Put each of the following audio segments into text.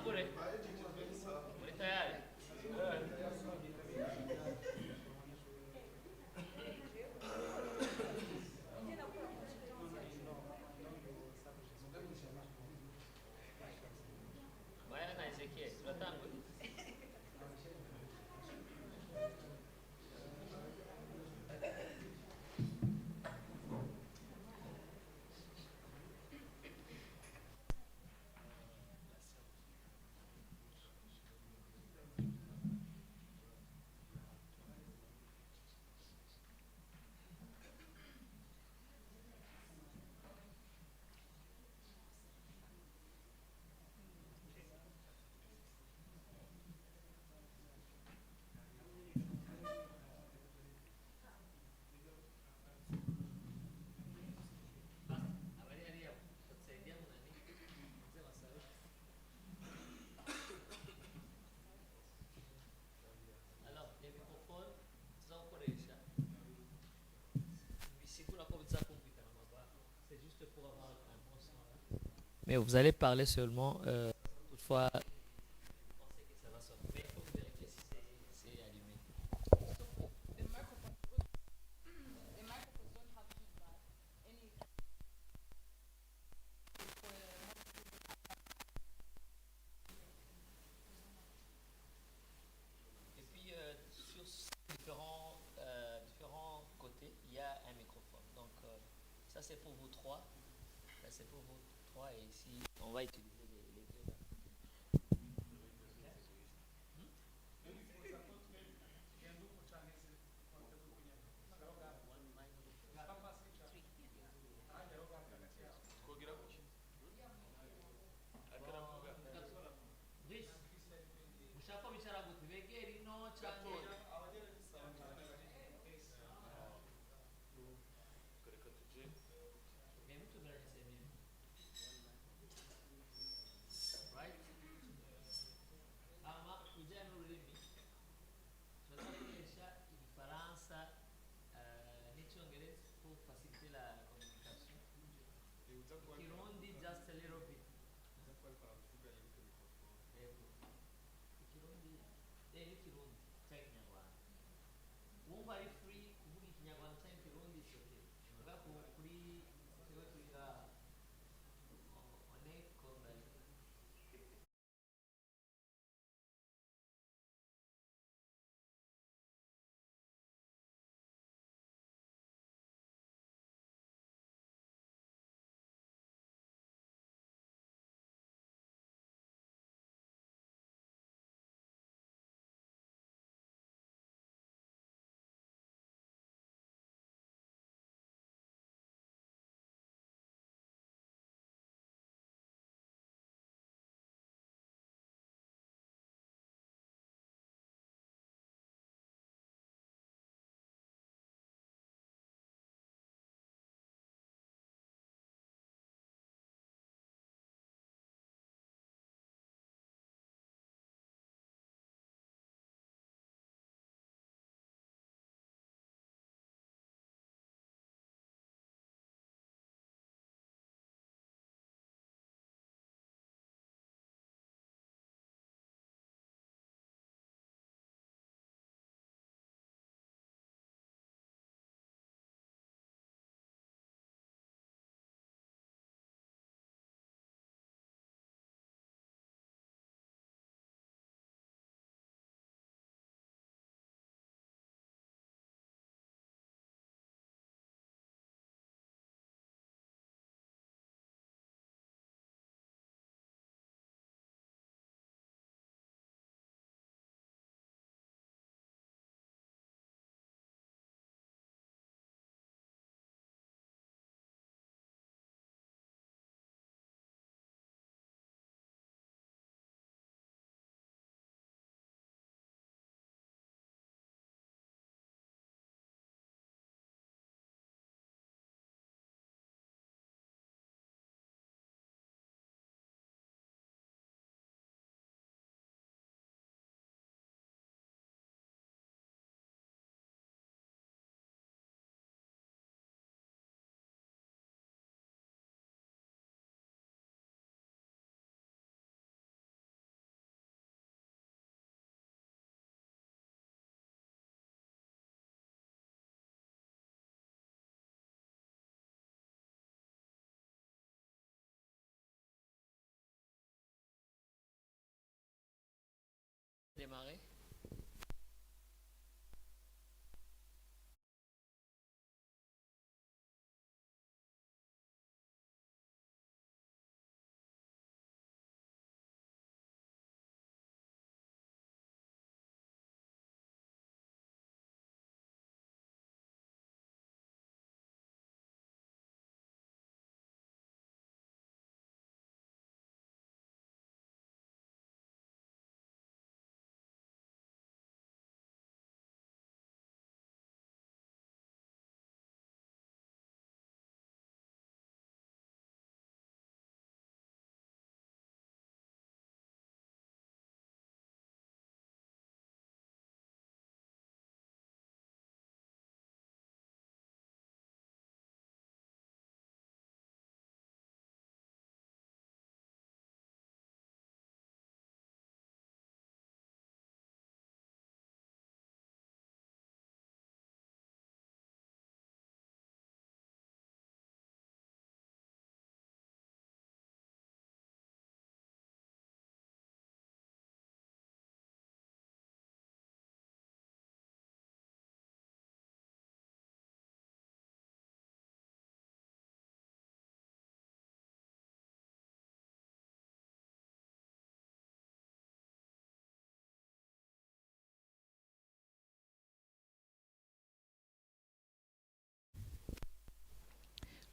Tangure, muri tayari? Maya na Ezekiel, turatangura? Habari hariya tutasaidia munani mzee wa sauti. Alors, les microphones tuzakoresha bisigura ko bizakumvikana amabara. C'est juste pour avoir un bon son là. Mais vous allez parler seulement toutefois pensez que ça va sonner. Mais il faut vérifier si c'est allumé. The microphone, the microphones don't have feedback. Any Et puis sur différents côtés, il y a un microphone. Donc ça c'est pour vous trois. Ça c'est pour vous trois et ici on va utiliser les deux là. This mushaka bicara gute begera ino cyangwa mutumeranye semeni right ama ujyanye n'ururimi turazakoresha igifaransa n'icyongereza pour faciliter la communication ikirundi just a little bit yego ikirundi n'ikirundi cyangwa ikinyarwanda wumva ari free kuvuga ikinyarwanda cyangwa ikirundi it's okay muga kuri twebwe turi ngaha on est comme démarrer.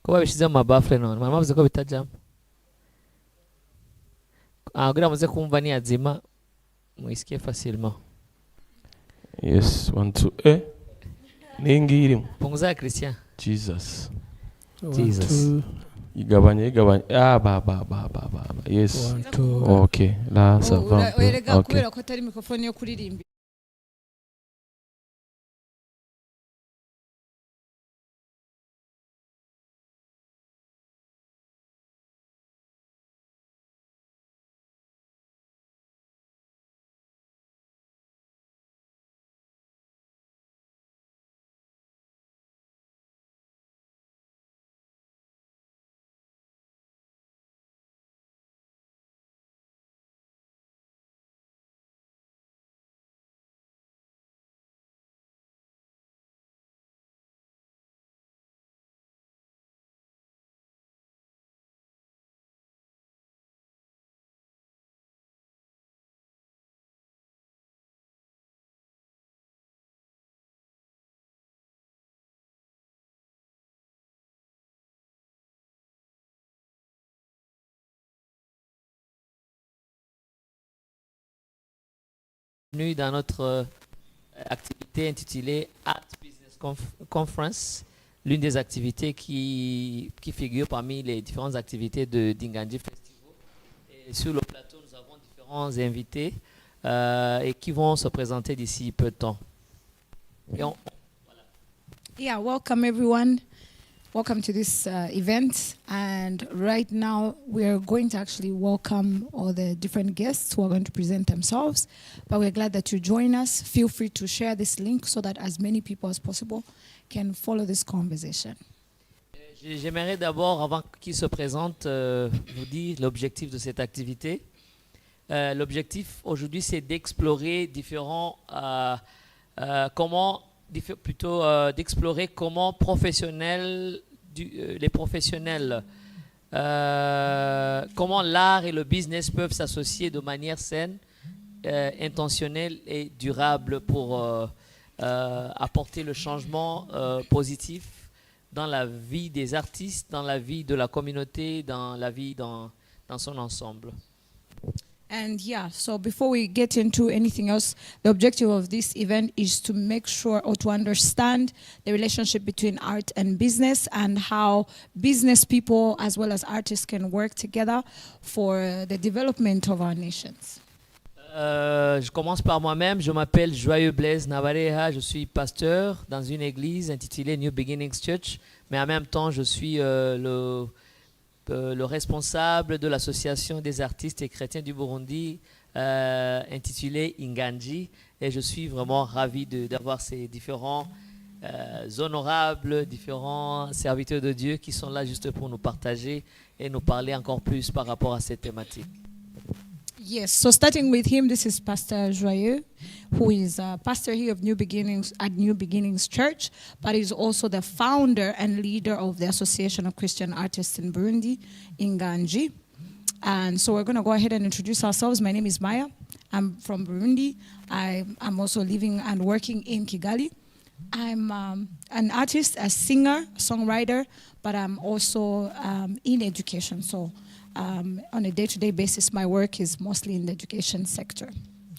Kuba bishyize mu mabafure none mama bavuze ko bitajyamo kugira muze kumva niyazima mwisikie facilement. Yes, 1 2 ningi irimo Punguza ya Christian. Jesus. Jesus. Igabanye ba. Yes. 1 2 Okay, là ça va. Erega Okay. kubera ko atari mikrofone yo kuririmba. Bienvenue dans notre activité intitulée Art Business Conference, l'une des activités qui figure parmi les différentes activités de d'Inganji Festival. Et sur le plateau, nous avons différents invités et qui vont se présenter d'ici peu de temps. Et Yeah, welcome everyone. Welcome to this event. And right now, we are going to actually welcome all the different guests who are going to present themselves. But we're glad that you join us. Feel free to share this link so that as many people as possible can follow this conversation. J'aimerais d'abord, avant qu'ils se présentent, vous dire l'objectif de cette activité. L'objectif aujourd'hui, c'est d'explorer d'explorer comment les professionnels, comment l'art et le business peuvent s'associer de manière saine, intentionnelle et durable pour apporter le changement positif dans la vie des artistes, dans la vie de la communauté, dans la vie dans son ensemble. And yeah, so before we get into anything else, the objective of this event is to make sure or to understand the relationship between art and business and how business people as well as artists can work together for the development of our nations. Je commence par moi-même. Je m'appelle Joyeux Blaise Navareha. Je suis pasteur dans une église intitulée New Beginnings Church. Mais en même temps, je suis le responsable de l'association des artistes et chrétiens du Burundi intitulée Inganji. Et je suis vraiment ravi d'avoir ces différents honorables, différents serviteurs de Dieu qui sont là juste pour nous partager et nous parler encore plus par rapport à cette thématique. Yes, so starting with him, this is Pastor Joyeux, who is a pastor here of New Beginnings at New Beginnings Church, but he's also the founder and leader of the Association of Christian Artists in Burundi, Inganji. And so we're going to go ahead and introduce ourselves. My name is Maya. I'm from Burundi. I'm also living and working in Kigali. I'm an artist, a singer, songwriter, but I'm also in education. So on a day-to-day basis, my work is mostly in the education sector.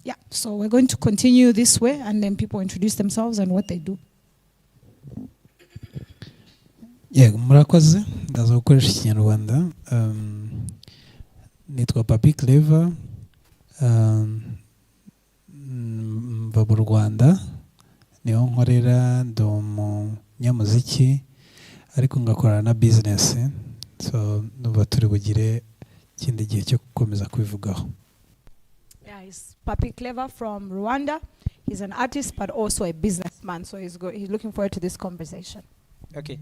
Yeah, so we're going to continue this way, and then people introduce themselves and what they do. Yeah, murakoze ndaza gukoresha ikinyarwanda. Nitwa Papi Clever, mva mu Rwanda, niho nkorera, ndi umunyamuziki ariko ngakorana na business, so numva turi bugire ikindi gihe cyo gukomeza kubivugaho. Yeah, he's Papi Clever from Rwanda. He's an artist but also a businessman, so he's looking forward to this conversation. Ok.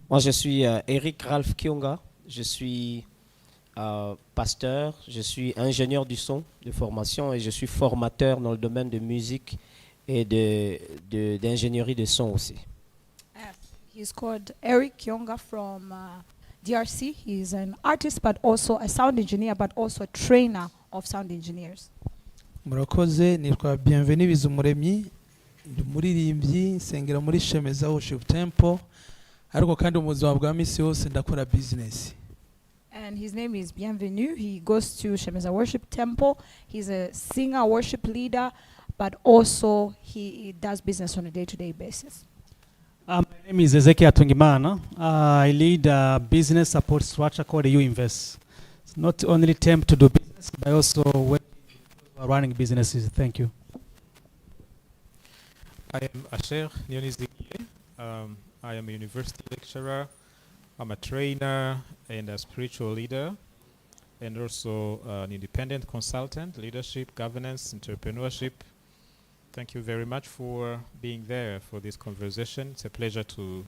Moi, je suis Eric Ralph Kionga. Je suis pasteur, je suis ingénieur du son de formation et je suis formateur dans le domaine de musique et d'ingénierie de son aussi. He's called Eric Kionga from DRC. He's an artist but also a sound engineer but also a trainer of sound engineers. Murakoze, nitwa Bienvenue Bizumuremyi, ndi muririmbyi, nsengera muri Shemeza Worship Temple, ariko kandi mu buzima bwa misi yose ndakora business. And his name is Bienvenue. He goes to Shemeza Worship Temple. He's a singer, worship leader, but also he does business on a day-to-day basis. My name is Ezekiel Tungimana. I lead a business support structure called You Invest. It's not only attempt to do business, but also running businesses. Thank you. I am Asher Nionizigie. I am a university lecturer. I'm a trainer and a spiritual leader, and also an independent consultant, leadership, governance, entrepreneurship. Thank you very much for being there for this conversation. It's a pleasure to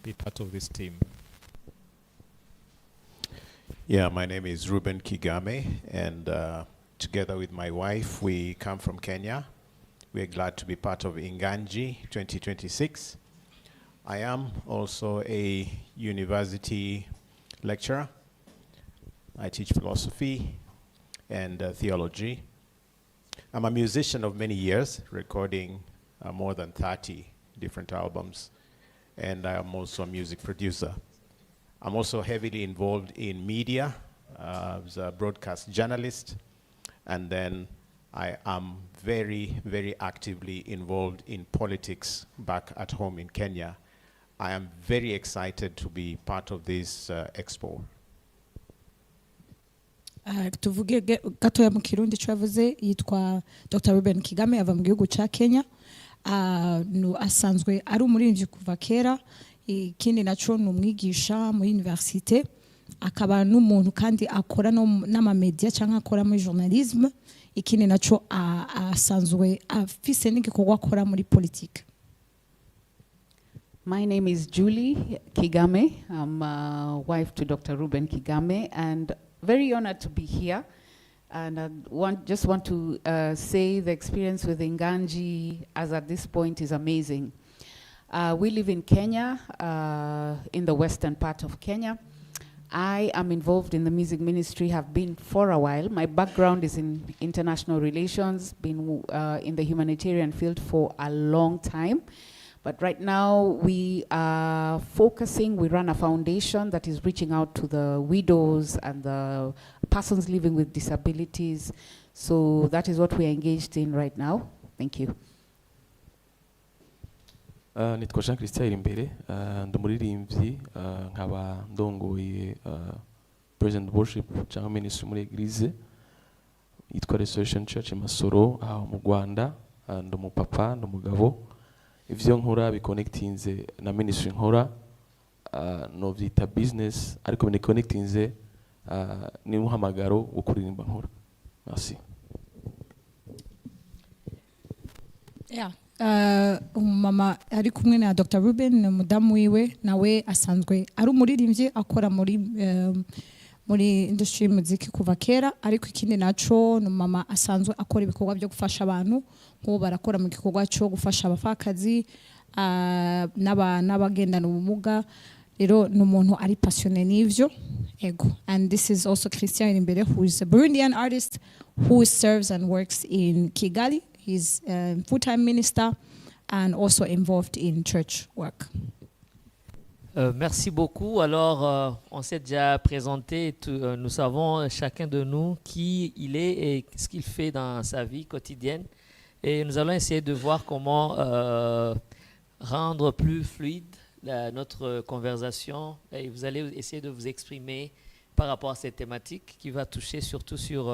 be part of this team. Yeah, my name is Ruben Kigame, and together with my wife, we come from Kenya. We're glad to be part of Inganji 2026. I am also a university lecturer. I teach philosophy and theology. I'm a musician of many years, recording more than 30 different albums, and I am also a music producer. I'm also heavily involved in media as a broadcast journalist, and then I am very, very actively involved in politics back at home in Kenya. I am very excited to be part of this expo. Tuvuge gatoya mu Kirundi cyavuze yitwa Dr. Ruben Kigame, ava mu gihugu cya Kenya. Asanzwe ari umuririmbyi kuva kera, ikindi naco ni umwigisha muri universite, akaba n'umuntu kandi akora n'amamedia cyangwa akora muri journalism, ikindi naco asanzwe afise n'igikorwa akora muri politique. My name is Julie Kigame. I'm a wife to Dr. Ruben Kigame, and very honored to be here. And I just want to say the experience with Inganji as at this point is amazing. We live in Kenya, in the western part of Kenya. I am involved in the music ministry, have been for a while. My background is in international relations, been in the humanitarian field for a long time. But right now we are focusing, we run a foundation that is reaching out to the widows and the persons living with disabilities. So that is what we are engaged in right now. Thank you. Nitwa Jean Christian Irimbere, ndumuririmbyi, nkaba ndongoye Present Worship cyangwa Ministry muri Eglise yitwa Restoration Church Masoro aho mu Rwanda, ndumupapa, ndumugabo. Ivyo nkora biconnectinze na ministry nkora, no vyita business ariko biconnectinze ni muhamagaro wo kuririmba nkora. Merci. Yeah. Mama ari kumwe na Dr. Ruben, mudamu wiwe nawe asanzwe ari umuririmbyi akora muri muri industry y'umuziki kuva kera, ariko ikindi naco ni mama asanzwe akora ibikorwa byo gufasha abantu, nk'ubu barakora mu gikorwa cyo gufasha abapfakazi n'abagendana ubumuga. Rero ni umuntu ari passionné n'ivyo. Ego. And this is also Christian Imbere, who is a Burundian artist who serves and works in Kigali. He's a full-time minister and also involved in church work. Merci beaucoup. Alors, on s'est déjà présenté. Nous savons chacun de nous qui il est et ce qu'il fait dans sa vie quotidienne. Et nous allons essayer de voir comment rendre plus fluide notre conversation. Et vous allez essayer de vous exprimer par rapport à cette thématique qui va toucher surtout sur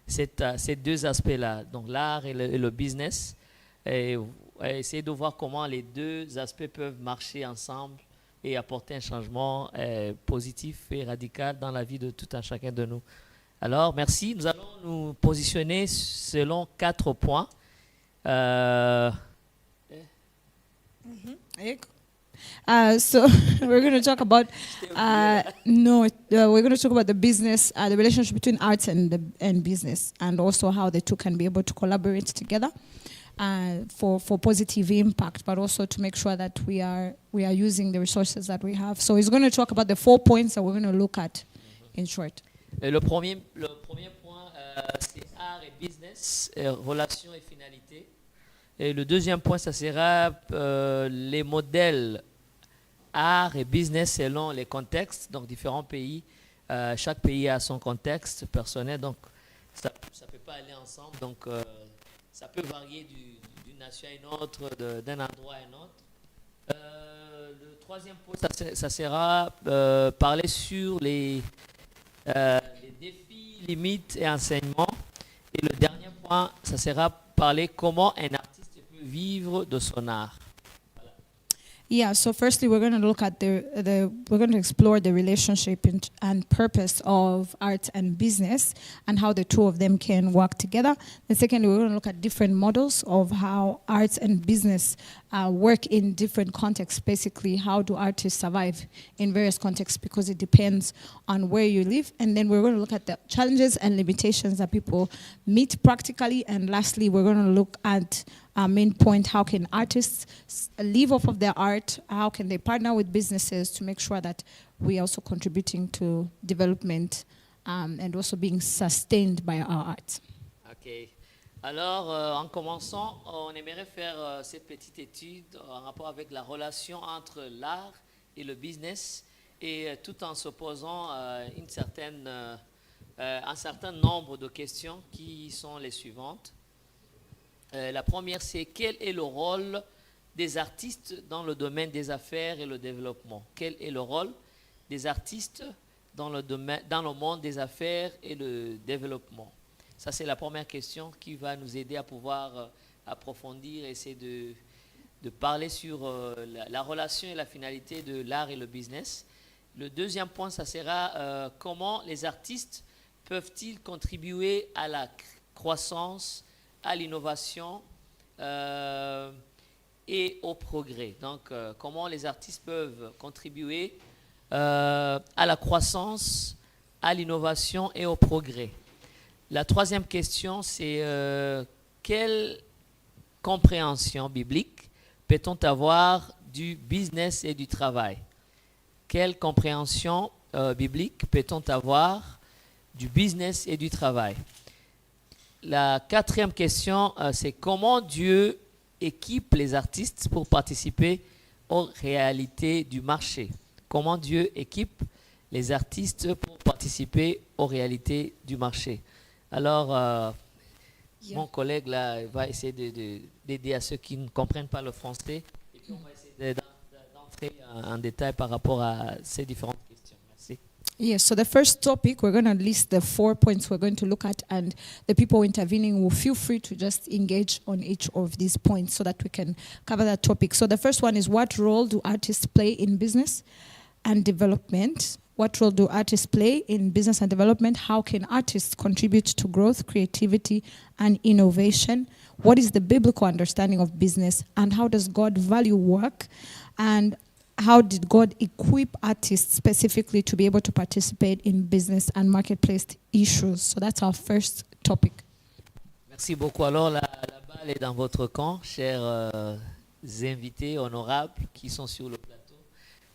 ces deux aspects-là, donc l'art et le business. Et essayer de voir comment les deux aspects peuvent marcher ensemble et apporter un changement positif et radical dans la vie de tout un chacun de nous. Alors, merci. Nous allons nous positionner selon 4 points. So we're going to talk about we're going to talk about the business, the relationship between arts and business, and also how the two can be able to collaborate together for positive impact, but also to make sure that we are using the resources that we have. So he's going to talk about the 4 points that we're going to look at in short. Le premier point, c'est art et business, relations et finalité. Et le deuxième point, ça sera les modèles art et business selon les contextes, donc différents pays. Chaque pays a son contexte personnel, donc ça ne peut pas aller ensemble. Donc ça peut varier d'une nation à une autre, d'un endroit à un autre. Le troisième point, ça sera parler sur les défis, limites et enseignements. Et le dernier point, ça sera parler comment un artiste peut vivre de son art. Yeah, so firstly, we're going to look at we're going to explore the relationship and purpose of art and business and how the two of them can work together. And secondly, we're going to look at different models of how arts and business work in different contexts. Basically, how do artists survive in various contexts, because it depends on where you live. And then we're going to look at the challenges and limitations that people meet practically. And lastly, we're going to look at our main point: how can artists live off of their art? How can they partner with businesses to make sure that we are also contributing to development and also being sustained by our art? Ok. Alors, en commençant, on aimerait faire cette petite étude en rapport avec la relation entre l'art et le business, et tout en se posant un certain nombre de questions qui sont les suivantes. La première, c'est quel est le rôle des artistes dans le domaine des affaires et le développement? Quel est le rôle des artistes dans le monde des affaires et le développement? Ça, c'est la première question qui va nous aider à pouvoir approfondir, essayer de parler sur la relation et la finalité de l'art et le business. Le deuxième point, ça sera comment les artistes peuvent-ils contribuer à la croissance, à l'innovation et au progrès. Donc, comment les artistes peuvent contribuer à la croissance, à l'innovation et au progrès. La troisième question, c'est quelle compréhension biblique peut-on avoir du business et du travail? Quelle compréhension biblique peut-on avoir du business et du travail? La quatrième question, c'est comment Dieu équipe les artistes pour participer aux réalités du marché. Comment Dieu équipe les artistes pour participer aux réalités du marché. Alors, mon collègue là va essayer d'aider à ceux qui ne comprennent pas le français, et puis on va essayer d'entrer en détail par rapport à ces différentes questions. Merci. Yes, so the first topic, we're going to list the 4 points we're going to look at, and the people intervening will feel free to just engage on each of these points so that we can cover that topic. So the first one is, what role do artists play in business and development? What role do artists play in business and development? How can artists contribute to growth, creativity, and innovation? What is the biblical understanding of business, and how does God value work? And how did God equip artists specifically to be able to participate in business and marketplace issues? So that's our first topic. Merci beaucoup. Alors, la balle est dans votre camp, chers invités honorables qui sont sur le plateau.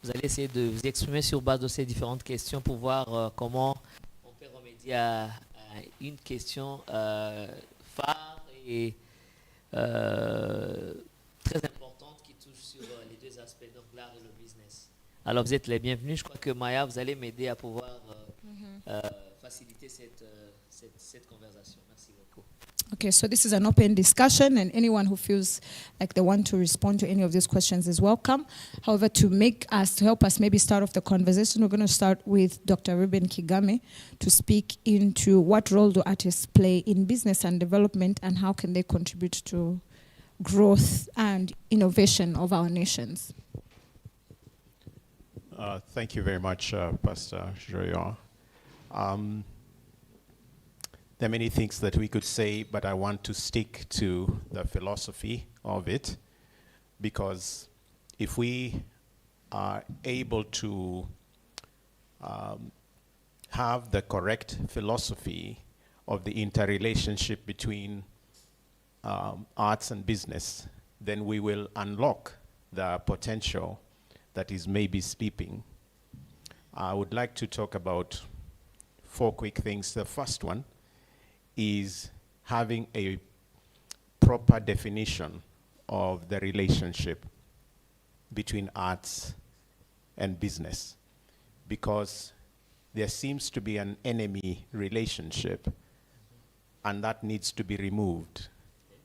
Vous allez essayer de vous exprimer sur base de ces différentes questions pour voir comment on peut remédier à une question phare et très importante qui touche sur les deux aspects, donc l'art et le business. Alors, vous êtes les bienvenus. Je crois que Maya, vous allez m'aider à pouvoir faciliter cette conversation. Merci beaucoup. Okay, so this is an open discussion, and anyone who feels like they want to respond to any of these questions is welcome. However, to help us maybe start off the conversation, we're going to start with Dr. Ruben Kigame to speak into what role do artists play in business and development, and how can they contribute to growth and innovation of our nations. Thank you very much, Pastor Joya. There are many things that we could say, but I want to stick to the philosophy of it, because if we are able to have the correct philosophy of the interrelationship between arts and business, then we will unlock the potential that is maybe sleeping. I would like to talk about 4 quick things. The first one is having a proper definition of the relationship between arts and business, because there seems to be an enemy relationship, and that needs to be removed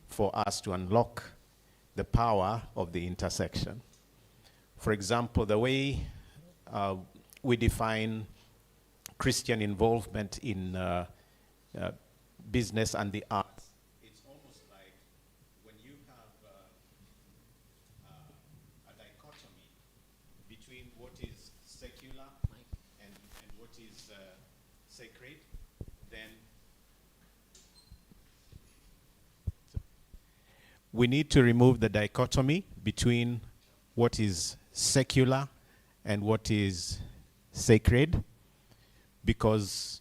for us to unlock the power of the intersection. For example, the way we define Christian involvement in business and the arts, it's almost like when you have a dichotomy between what is secular and what is sacred, then we need to remove the dichotomy between what is secular and what is sacred, because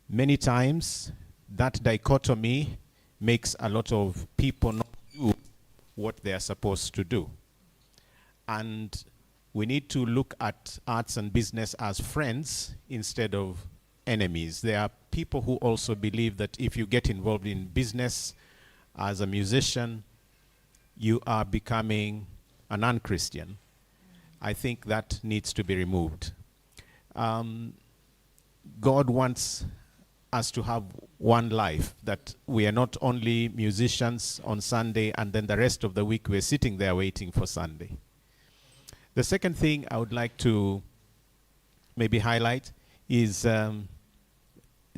many times that dichotomy makes a lot of people not do what they are supposed to do. And we need to look at arts and business as friends instead of enemies. There are people who also believe that if you get involved in business as a musician, you are becoming a non-Christian. I think that needs to be removed. God wants us to have one life, that we are not only musicians on Sunday and then the rest of the week we're sitting there waiting for Sunday. The second thing I would like to maybe highlight is the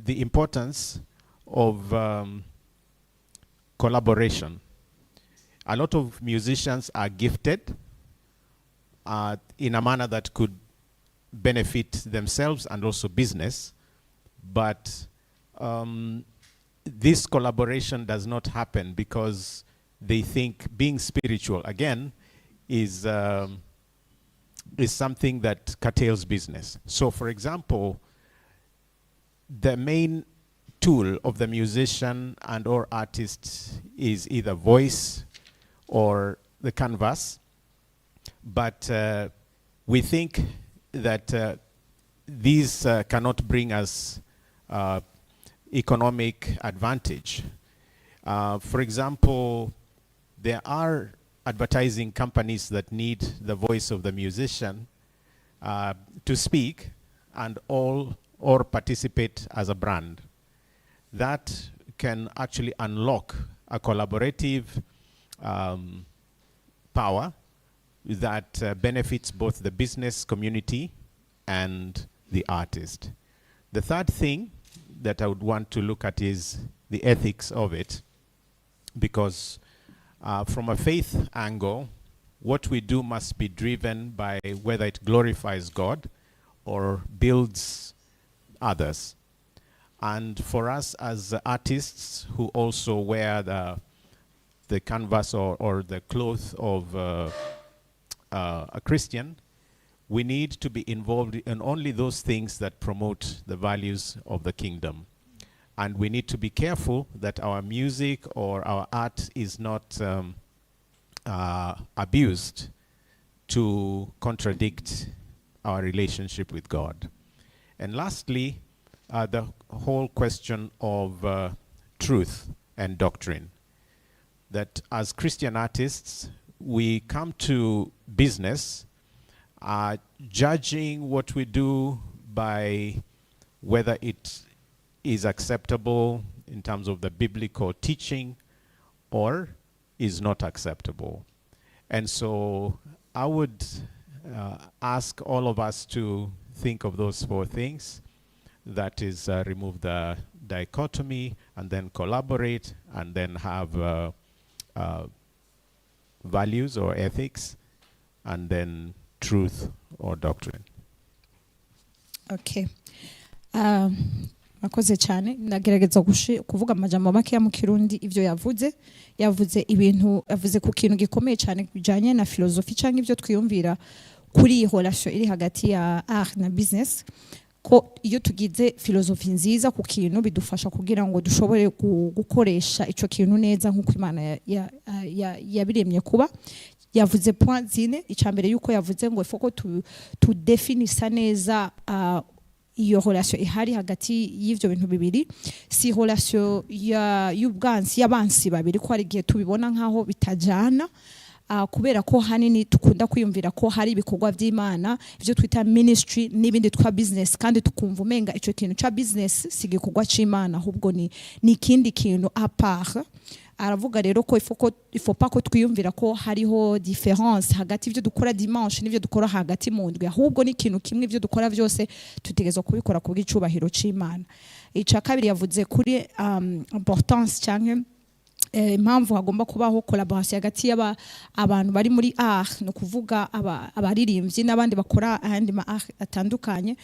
importance of collaboration. A lot of musicians are gifted in a manner that could benefit themselves and also business, but this collaboration does not happen because they think being spiritual, again, is something that curtails business. So, for example, the main tool of the musician and or artist is either voice or the canvas, but we think that these cannot bring us economic advantage. For example, there are advertising companies that need the voice of the musician to speak and or participate as a brand. That can actually unlock a collaborative power that benefits both the business community and the artist. The third thing that I would want to look at is the ethics of it, because from a faith angle, what we do must be driven by whether it glorifies God or builds others. And for us as artists who also wear the canvas or the cloth of a Christian, we need to be involved in only those things that promote the values of the kingdom. And we need to be careful that our music or our art is not abused to contradict our relationship with God. And lastly, the whole question of truth and doctrine. That as Christian artists, we come to business judging what we do by whether it is acceptable in terms of the biblical teaching or is not acceptable. And so I would ask all of us to think of those four things. That is, remove the dichotomy and then collaborate and then have values or ethics and then truth or doctrine. Okay. Makoze cyane ndagerageza kuvuga amajambo make mu Kirundi ivyo yavuze ibintu yavuze ku kintu gikomeye cyane bijanye na philosophy cyangwa ivyo twiyumvira kuri iyi relation iri hagati ya art na business, ko iyo tugize philosophy nziza ku kintu bidufasha kugira ngo dushobore gukoresha ico kintu neza nk'uko Imana yabiremye kuba. Yavuze point zine, icambere yuko yavuze ngo ifoko tu definisa neza iyo relation ihari hagati y'ivyo bintu bibiri, si relation y'abansi babiri ko ari gihe tubibona nkaho bitajana, kubera ko hanini tukunda kwiyumvira ko hari ibikorwa by'Imana ivyo twita ministry n'ibindi twa business, kandi tukumva umenga ico kintu ca business si gikorwa c'Imana ahubwo ni ikindi kintu à part. Aravuga rero ko ifo pas ko twiyumvira ko hariho difference hagati ivyo dukora dimanche n'ivyo dukora hagati mu ndwi, ahubwo ni ikintu kimwe ivyo dukora byose tutegezwa kubikora ku bw'icubahiro c'Imana. Ica kabiri yavuze kuri importance cyangwa impamvu hagomba kubaho collaboration hagati abantu bari muri art, no kuvuga abaririmbyi n'abandi bakora ahandi ma art atandukanye,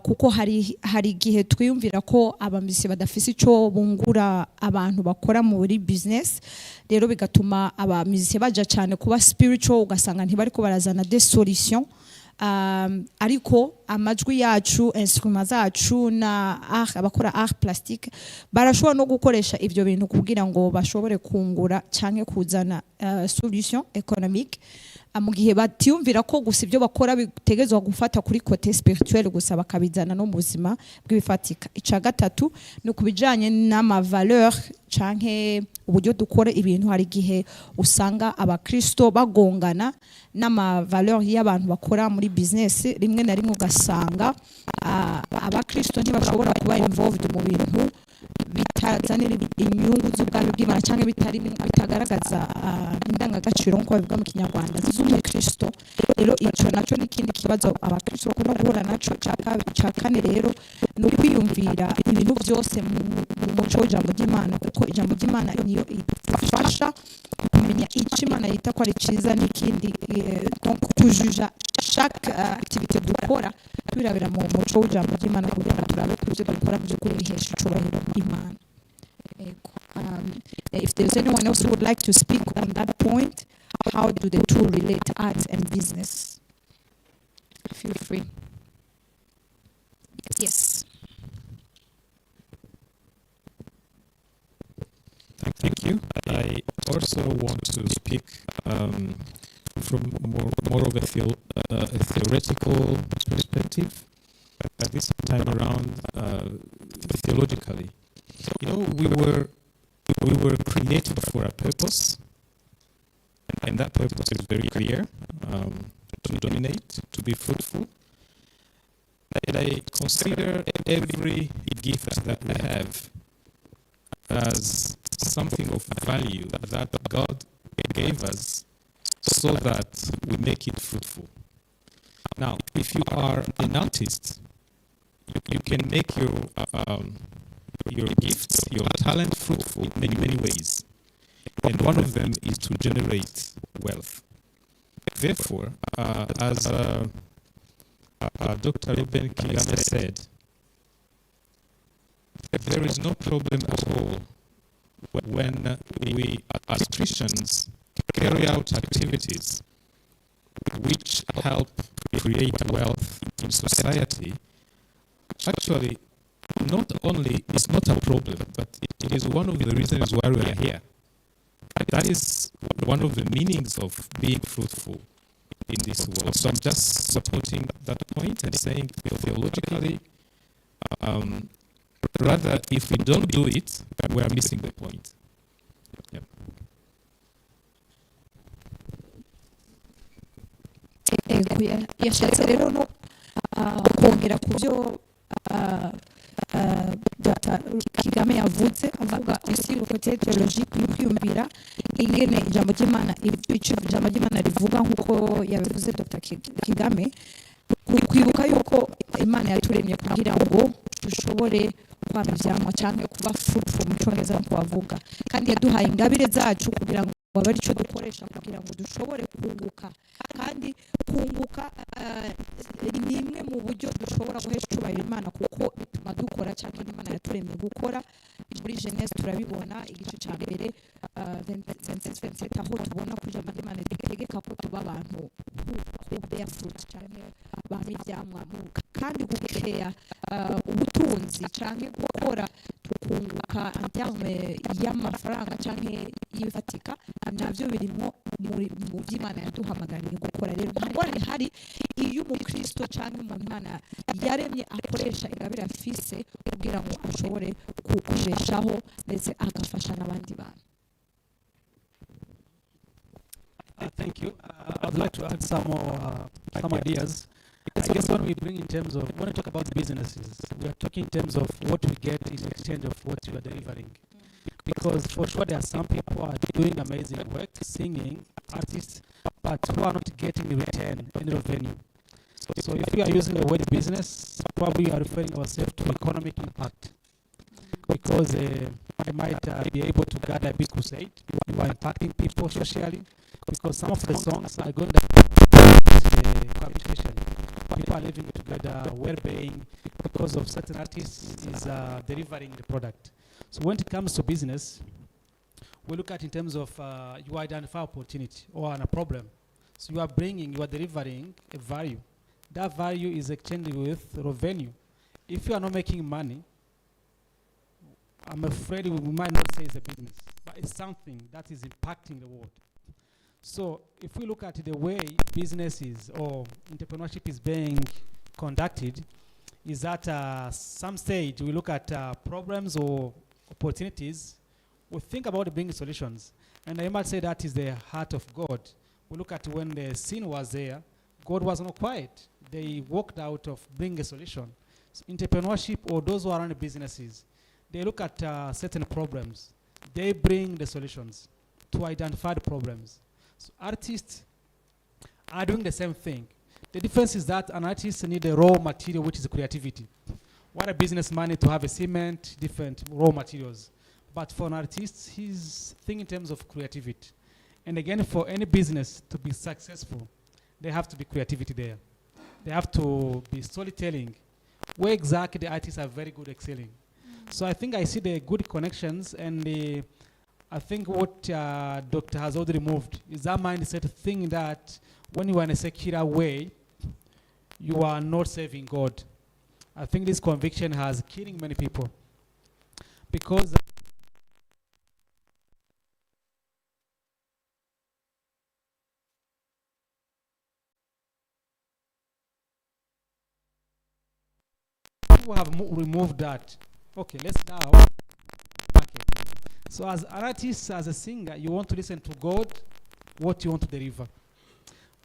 kuko hari igihe twiyumvira ko abamisi badafise ico bungura abantu bakora muri business, rero bigatuma abamisi baja cyane kuba spiritual, ugasanga ntibari ko barazana des solutions. Ariko amajwi yacu, instruments zacu na abakora art plastique barashobora no gukoresha ivyo bintu kugira ngo bashobore kungura canke kuzana solution économique, mu gihe batiyumvira ko gusa ivyo bakora bitegezwa gufata kuri côté spirituel gusa bakabizana no mu buzima bw'ibifatika. Ica gatatu no kubijanye n'ama valeur canke uburyo dukora ibintu, hari gihe usanga abakristo bagongana n'ama valeur y'abantu bakora muri business, rimwe na rimwe ugasanga abakristo ntibashobora kuba involved mu bintu bitazanira inyungu z'ubwami bw'Imana cyangwa bitagaragaza indangagaciro nk'uko bivuga mu Kinyarwanda z'umukristo. Rero ico naco n'ikindi kibazo abakristo bakunda guhura naco. Ca kane rero no kwiyumvira ibintu byose mu muco w'ijambo ry'Imana, kuko ijambo ry'Imana niyo ifasha kumenya icyo Imana yita ko ari ciza n'ikindi, tujuja chaque activité dukora turabira mu muco w'ijambo ry'Imana kugira ngo turabe ko ibyo dukora by'ukuri bihesha icubahiro Imana. If there's anyone else who would like to speak on that point, how do the two relate, art and business? Feel free. Yes. Thank you. I also want to speak from more of a theoretical perspective, but this time around theologically. You know, we were created for a purpose, and that purpose is very clear: to dominate, to be fruitful. And I consider every gift that we have as something of value that God gave us so that we make it fruitful. Now, if you are an artist, you can make your gifts, your talent fruitful in many ways. And one of them is to generate wealth. Therefore, as Dr. Ruben Kigame said, there is no problem at all when we, as Christians, carry out activities which help create wealth in society, actually, not only it's not a problem, but it is one of the reasons why we are here. That is one of the meanings of being fruitful in this world. So I'm just supporting that point and saying theologically, rather, if we don't do it, we are missing the point. Yep. yashatse rero no kongera ku byo Dr. Kigame yavuze avuga isi côté théologique yo kwiyumvira ingene ijambo ry'Imana rivuga nkuko yabivuze Dr. Kigame kwibuka yuko Imana yaturemye kugira ngo dushobore kwama ivyamwa cyangwa kuba fruitful mu cyongereza nko bavuga kandi yaduhaye ingabire zacu kugira ngo waba ari cyo dukoresha kugira ngo dushobore kunguka kandi kunguka ni imwe mu buryo dushobora guhesha icyubahiro Imana kuko bituma dukora cyangwa Imana yaturemye gukora muri Genèse turabibona igice cya mbere 27 aho tubona ko ijambo ry'Imana ritegeka ko tuba abantu bear fruit cyangwa bamwe ibyamwa kandi gukeya ubutunzi cyangwa gukora tukunguka en terme y'amafaranga cyangwa y'ifatika nabyo birimo mu by'Imana yaduhamagariye gukora rero ntabwo hari iyo umukristo cyangwa umuntu Imana yaremye akoresha ingabire afise kugira ngo ashobore kujeshaho ndetse agafasha n'abandi bantu. Thank you. I'd like to add some more some ideas. I guess when we bring in terms of, when we talk about businesses, we are talking in terms of what we get in exchange of what you are delivering. Because for sure there are some people who are doing amazing work, singing, artists, but who are not getting the return, any revenue. So if we are using the word business, probably we are referring ourselves to economic impact. Because I might be able to gather a big crusade, you are impacting people socially, because some of the songs are going to cohabitation. People are living together, well-being, because of certain artists is delivering the product. So when it comes to business, we look at in terms of you identify opportunity or a problem. So you are delivering a value. That value is exchanged with revenue. If you are not making money, I'm afraid we might not say it's a business, but it's something that is impacting the world. So if we look at the way businesses or entrepreneurship is being conducted, is that some stage we look at problems or opportunities, we think about bringing solutions. And I might say that is the heart of God. We look at when the sin was there, God was not quiet. They walked out of bringing a solution. So entrepreneurship or those who are running businesses, they look at certain problems. They bring the solutions to identify the problems. So artists are doing the same thing. The difference is that an artist needs a raw material, which is creativity. What a businessman needs to have a cement, different raw materials. But for an artist, he's thinking in terms of creativity. And again, for any business to be successful, there have to be creativity there. They have to be storytelling. Where exactly the artists are very good excelling. So I think I see the good connections, and I think what Doctor has already removed is that mindset thing that when you are in a secular way, you are not serving God. I think this conviction has killing many people. Because people have removed that. Okay, let's now market. So as an artist, as a singer, you want to listen to God, what you want to deliver.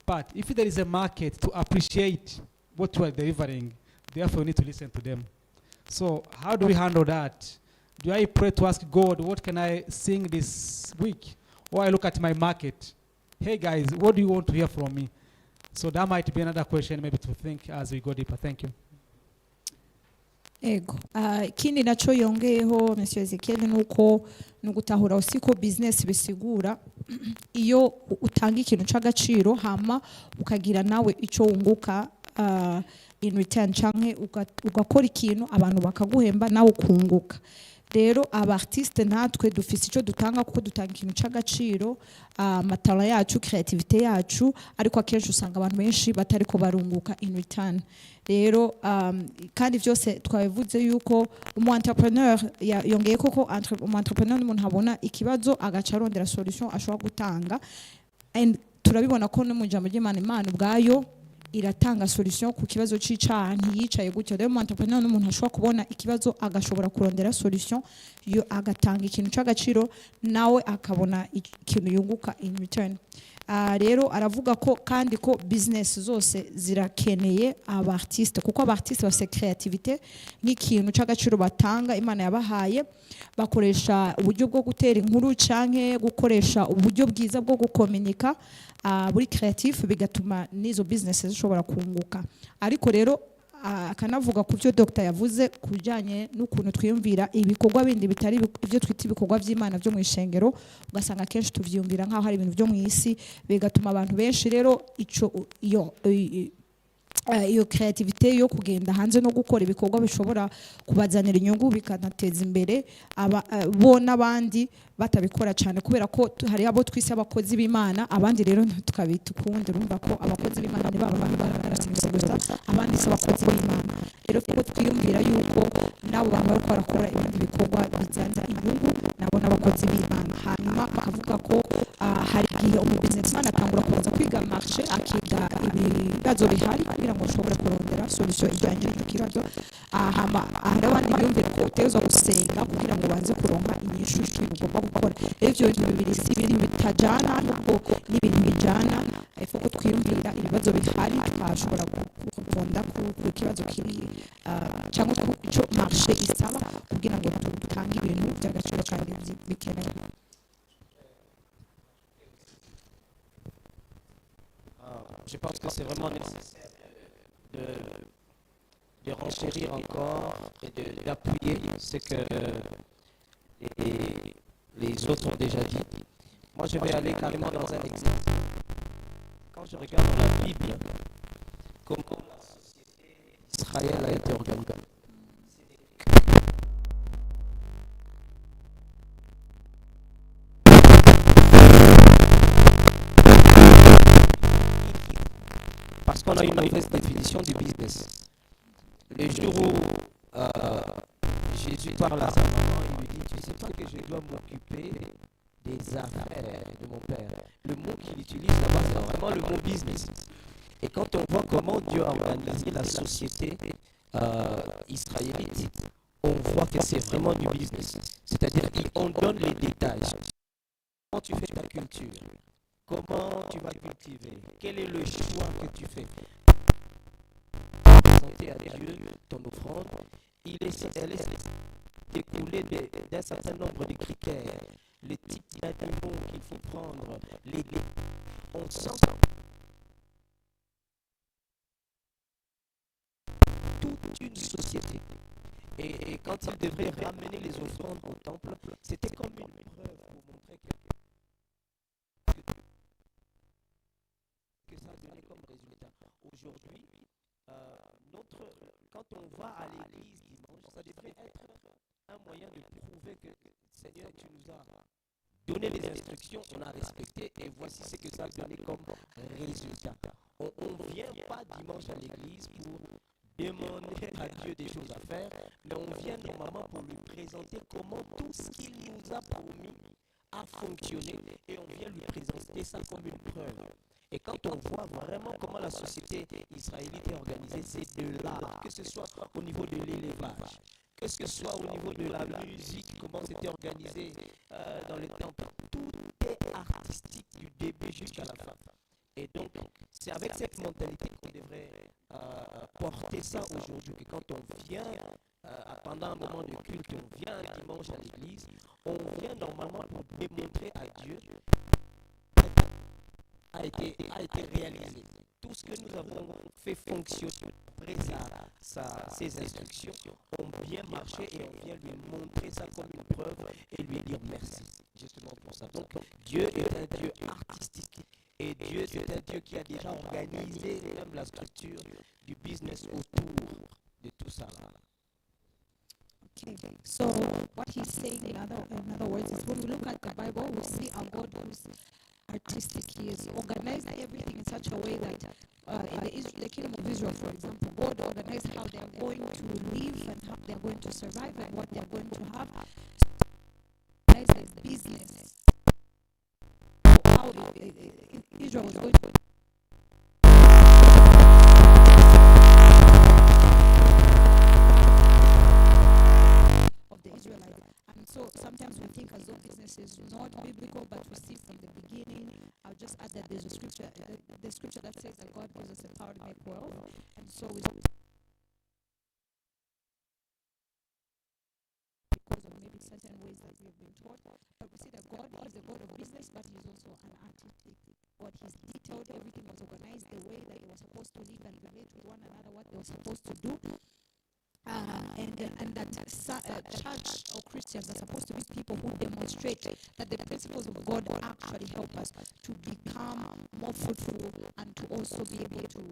But if there is a market to appreciate what you are delivering, therefore you need to listen to them. So how do we handle that? Do I pray to ask God, what can I sing this week? Or I look at my market. Hey guys, what do you want to hear from me? So that might be another question maybe to think as we go deeper. Thank you. Ego. Ikindi naco yongeyeho Monsieur Ezekiel nuko nugutahura usiko business bisigura iyo utanga ikintu c'agaciro hama ukagira nawe ico wunguka in return canke ugakora ikintu abantu bakaguhemba nawe ukunguka. rero abartiste natwe dufise icyo dutanga kuko dutanga ikintu cy'agaciro amatara yacu creativity yacu ariko akenshi usanga abantu benshi batariko barunguka in return rero kandi byose twabivuze yuko umu entrepreneur yongeye koko umu entrepreneur n'umuntu abona ikibazo agaca arondera solution ashobora gutanga and turabibona ko no mu jambo ry'Imana ubwayo iratanga solution ku kibazo c'icaha ntiyicaye gutyo rero umu entrepreneur n'umuntu ashobora kubona ikibazo agashobora kurondera solution yo agatanga ikintu c'agaciro nawe akabona ikintu yunguka in return rero aravuga ko kandi ko business zose zirakeneye abartiste kuko abartiste bafite creativity nk'ikintu c'agaciro batanga Imana yabahaye bakoresha uburyo bwo gutera inkuru canke gukoresha uburyo bwiza bwo gukomunika buri creative bigatuma n'izo business zishobora kunguka ariko rero akanavuga ku byo Dr yavuze kujanye n'ukuntu twiyumvira ibikorwa bindi bitari ibyo twita ibikorwa by'Imana byo mu ishengero ugasanga kenshi tuvyumvira nkaho hari ibintu byo mu isi bigatuma abantu benshi rero iyo creativity yo kugenda hanze no gukora ibikorwa bishobora kubazanira inyungu bikanateza imbere bo n'abandi batabikora cyane kubera ko hari abo twise abakozi b'Imana abandi rero tukabita ukundi urumva ko abakozi b'Imana ni baba barasingisa gusa abandi se abakozi b'Imana rero ko twiyumvira yuko nabo bantu bari barakora ibindi bikorwa bizanza inyungu nabo n'abakozi b'Imana hanyuma bakavuga ko hari igihe umubusinessman atangura kuza kwiga marché akiga ibibazo bihari kugira ngo ashobore kurondera solution ijyanye n'icyo kibazo hari abandi biyumvira ko utegerezwa gusenga kugira ngo baze kuronka inyishu y'ibintu ugomba gukora ibyo bintu bibiri si ibintu bitajana ahubwo n'ibintu bijana ko twiyumvira ibibazo bihari twashobora gukunda ku kibazo kiri cyangwa icyo marché isaba kugira ngo dutange ibintu by'agaciro kandi bikenewe. Je pense que c'est vraiment nécessaire de renchérir encore et d'appuyer ce que les autres ont déjà dit. Moi, je vais aller carrément dans un exemple. Quand je regarde dans la Bible, comment la société d'Israël a été organisée. Parce qu'on a une mauvaise définition du business. Le jour où Jésus parle à sa maman, il lui dit, tu ne sais pas que je dois m'occuper des affaires de mon père. Le mot qu'il utilise là-bas, c'est vraiment le mot business. Et quand on voit comment Dieu a organisé la société israélite, on voit que c'est vraiment du business. C'est-à-dire qu'on donne les détails. Comment tu fais ta culture? Comment tu vas cultiver? Quel est le choix que tu fais? Présenter à Dieu ton offrande, elle est découlée d'un certain nombre de critères. Les types d'animaux qu'il faut prendre, on sent toute une société. Et quand il devrait ramener les offrandes au temple, c'était comme une preuve pour montrer que ça donnait comme résultat. Aujourd'hui, quand on va à l'église dimanche, ça devrait être un moyen de prouver que, Seigneur, tu nous as donné les instructions, on a respecté, et voici ce que ça a donné comme résultat. On ne vient pas dimanche à l'église pour demander à Dieu des choses à faire, mais on vient normalement pour lui présenter comment tout ce qu'il nous a promis a fonctionné, et on vient lui présenter ça comme une preuve. Et quand on voit vraiment comment la société israélite est organisée, c'est de l'art, que ce soit au niveau de l'élevage, que ce soit au niveau de la musique, comment c'était organisé dans les temples, tout est artistique du début jusqu'à la fin. Et donc, c'est avec cette mentalité qu'on devrait porter ça aujourd'hui, que quand on vient, pendant un moment de culte, on vient un dimanche à l'église, on vient normalement pour démontrer à Dieu a été réalisé. Tout ce que nous avons fait fonctionner après ces instructions ont bien marché et on vient lui montrer ça comme une preuve et lui dire merci. Justement pour ça. Donc Dieu est un Dieu artistique et Dieu c'est un Dieu qui a déjà organisé même la structure du business autour de tout ça. Okay, so what he's saying in other words is when we look at the Bible, we see a God who's artistic. He has organized everything in such a way that in the kingdom of Israel, for example, God organized how they are going to live and how they are going to survive and what they are going to have. Organized as business. How Israel was going to of the Israelites. And so sometimes we think as though business is not biblical, but we see from the beginning. I'll just add that there's a scripture, the scripture that says that God gives us the power to make wealth. And so we because of maybe certain ways that we have been taught. But we see that God is a God of business, but He's also an artistic God. He's detailed, everything was organized the way that they were supposed to live and relate with one another, what they were supposed to do. And that church or Christians are supposed to be people who demonstrate that the principles of God actually help us to become more fruitful and to also be able to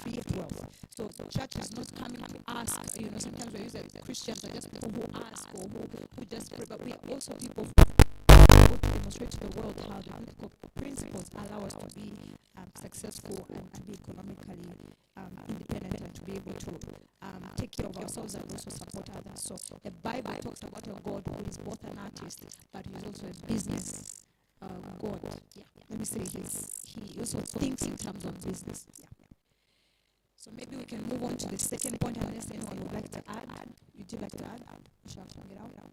create wealth. So church is not coming to ask, sometimes we use that Christians are just people who ask or who just pray, but we are also people who demonstrate to the world how the biblical principles allow us to be successful and to be economically independent and to be able to take care of ourselves and also support others. So the Bible talks about a God who is both an artist, but he's also a business God. Yeah. Let me say he also thinks in terms of business. Yeah. So maybe we can move on to the second point unless anyone would like to add. Would you like to add? Shall I bring it out?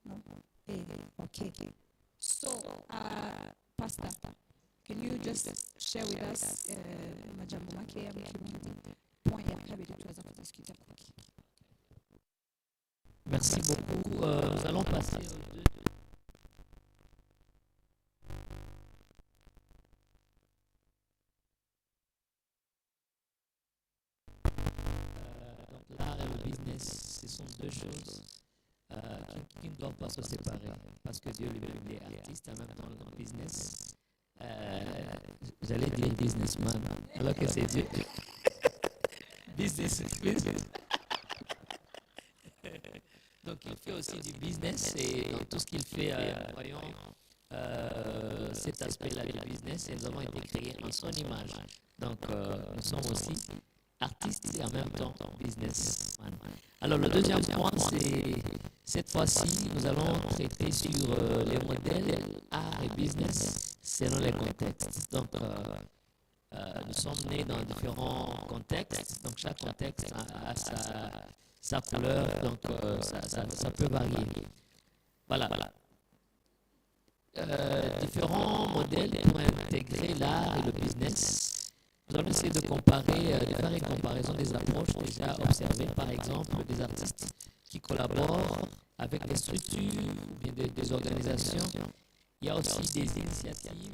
No? Okay. So, Pastor, can you just share with us majambo make ya mkirundi point ya kabiri tuweza kudiscuta kwake. Merci beaucoup. Nous allons passer aux deux. Donc l'art et le business, ce sont deux choses qui ne doivent pas se séparer. Parce que Dieu lui-même il est artiste en même temps le business. J'allais dire businessman, alors que c'est Dieu. business. Donc il fait aussi du business et dans tout ce qu'il fait, voyons cet aspect-là du business et nous avons été créés en son image. Donc nous sommes aussi artistes et en même temps businessman. Alors le deuxième point, c'est cette fois-ci, nous allons traiter sur les modèles art et business selon les contextes. Donc nous sommes nés dans différents contextes, donc chaque contexte a sa couleur, donc ça peut varier. Voilà. Différents modèles pour intégrer l'art et le business. Nous allons essayer de comparer, de faire une comparaison des approches déjà observées, par exemple des artistes qui collaborent avec des structures ou bien des organisations. Il y a aussi des initiatives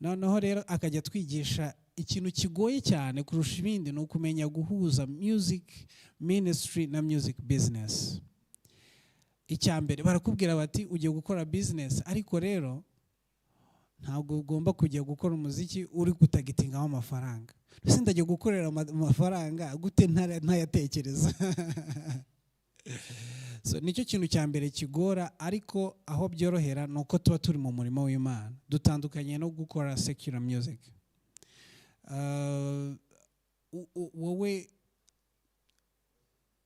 noneho rero akajya twigisha ikintu kigoye cyane kurusha ibindi ni ukumenya guhuza music ministry na music business. Icyambere barakubwira bati ugiye gukora business, ariko rero ntabwo ugomba kujya gukora umuziki uri gutagitingaho amafaranga. Ese ndagiye gukorera amafaranga gute ntayatekereza? So nicyo kintu cya mbere kigora, ariko aho byorohera nuko tuba turi mu murimo w'Imana, dutandukanye no gukora secular music. Wowe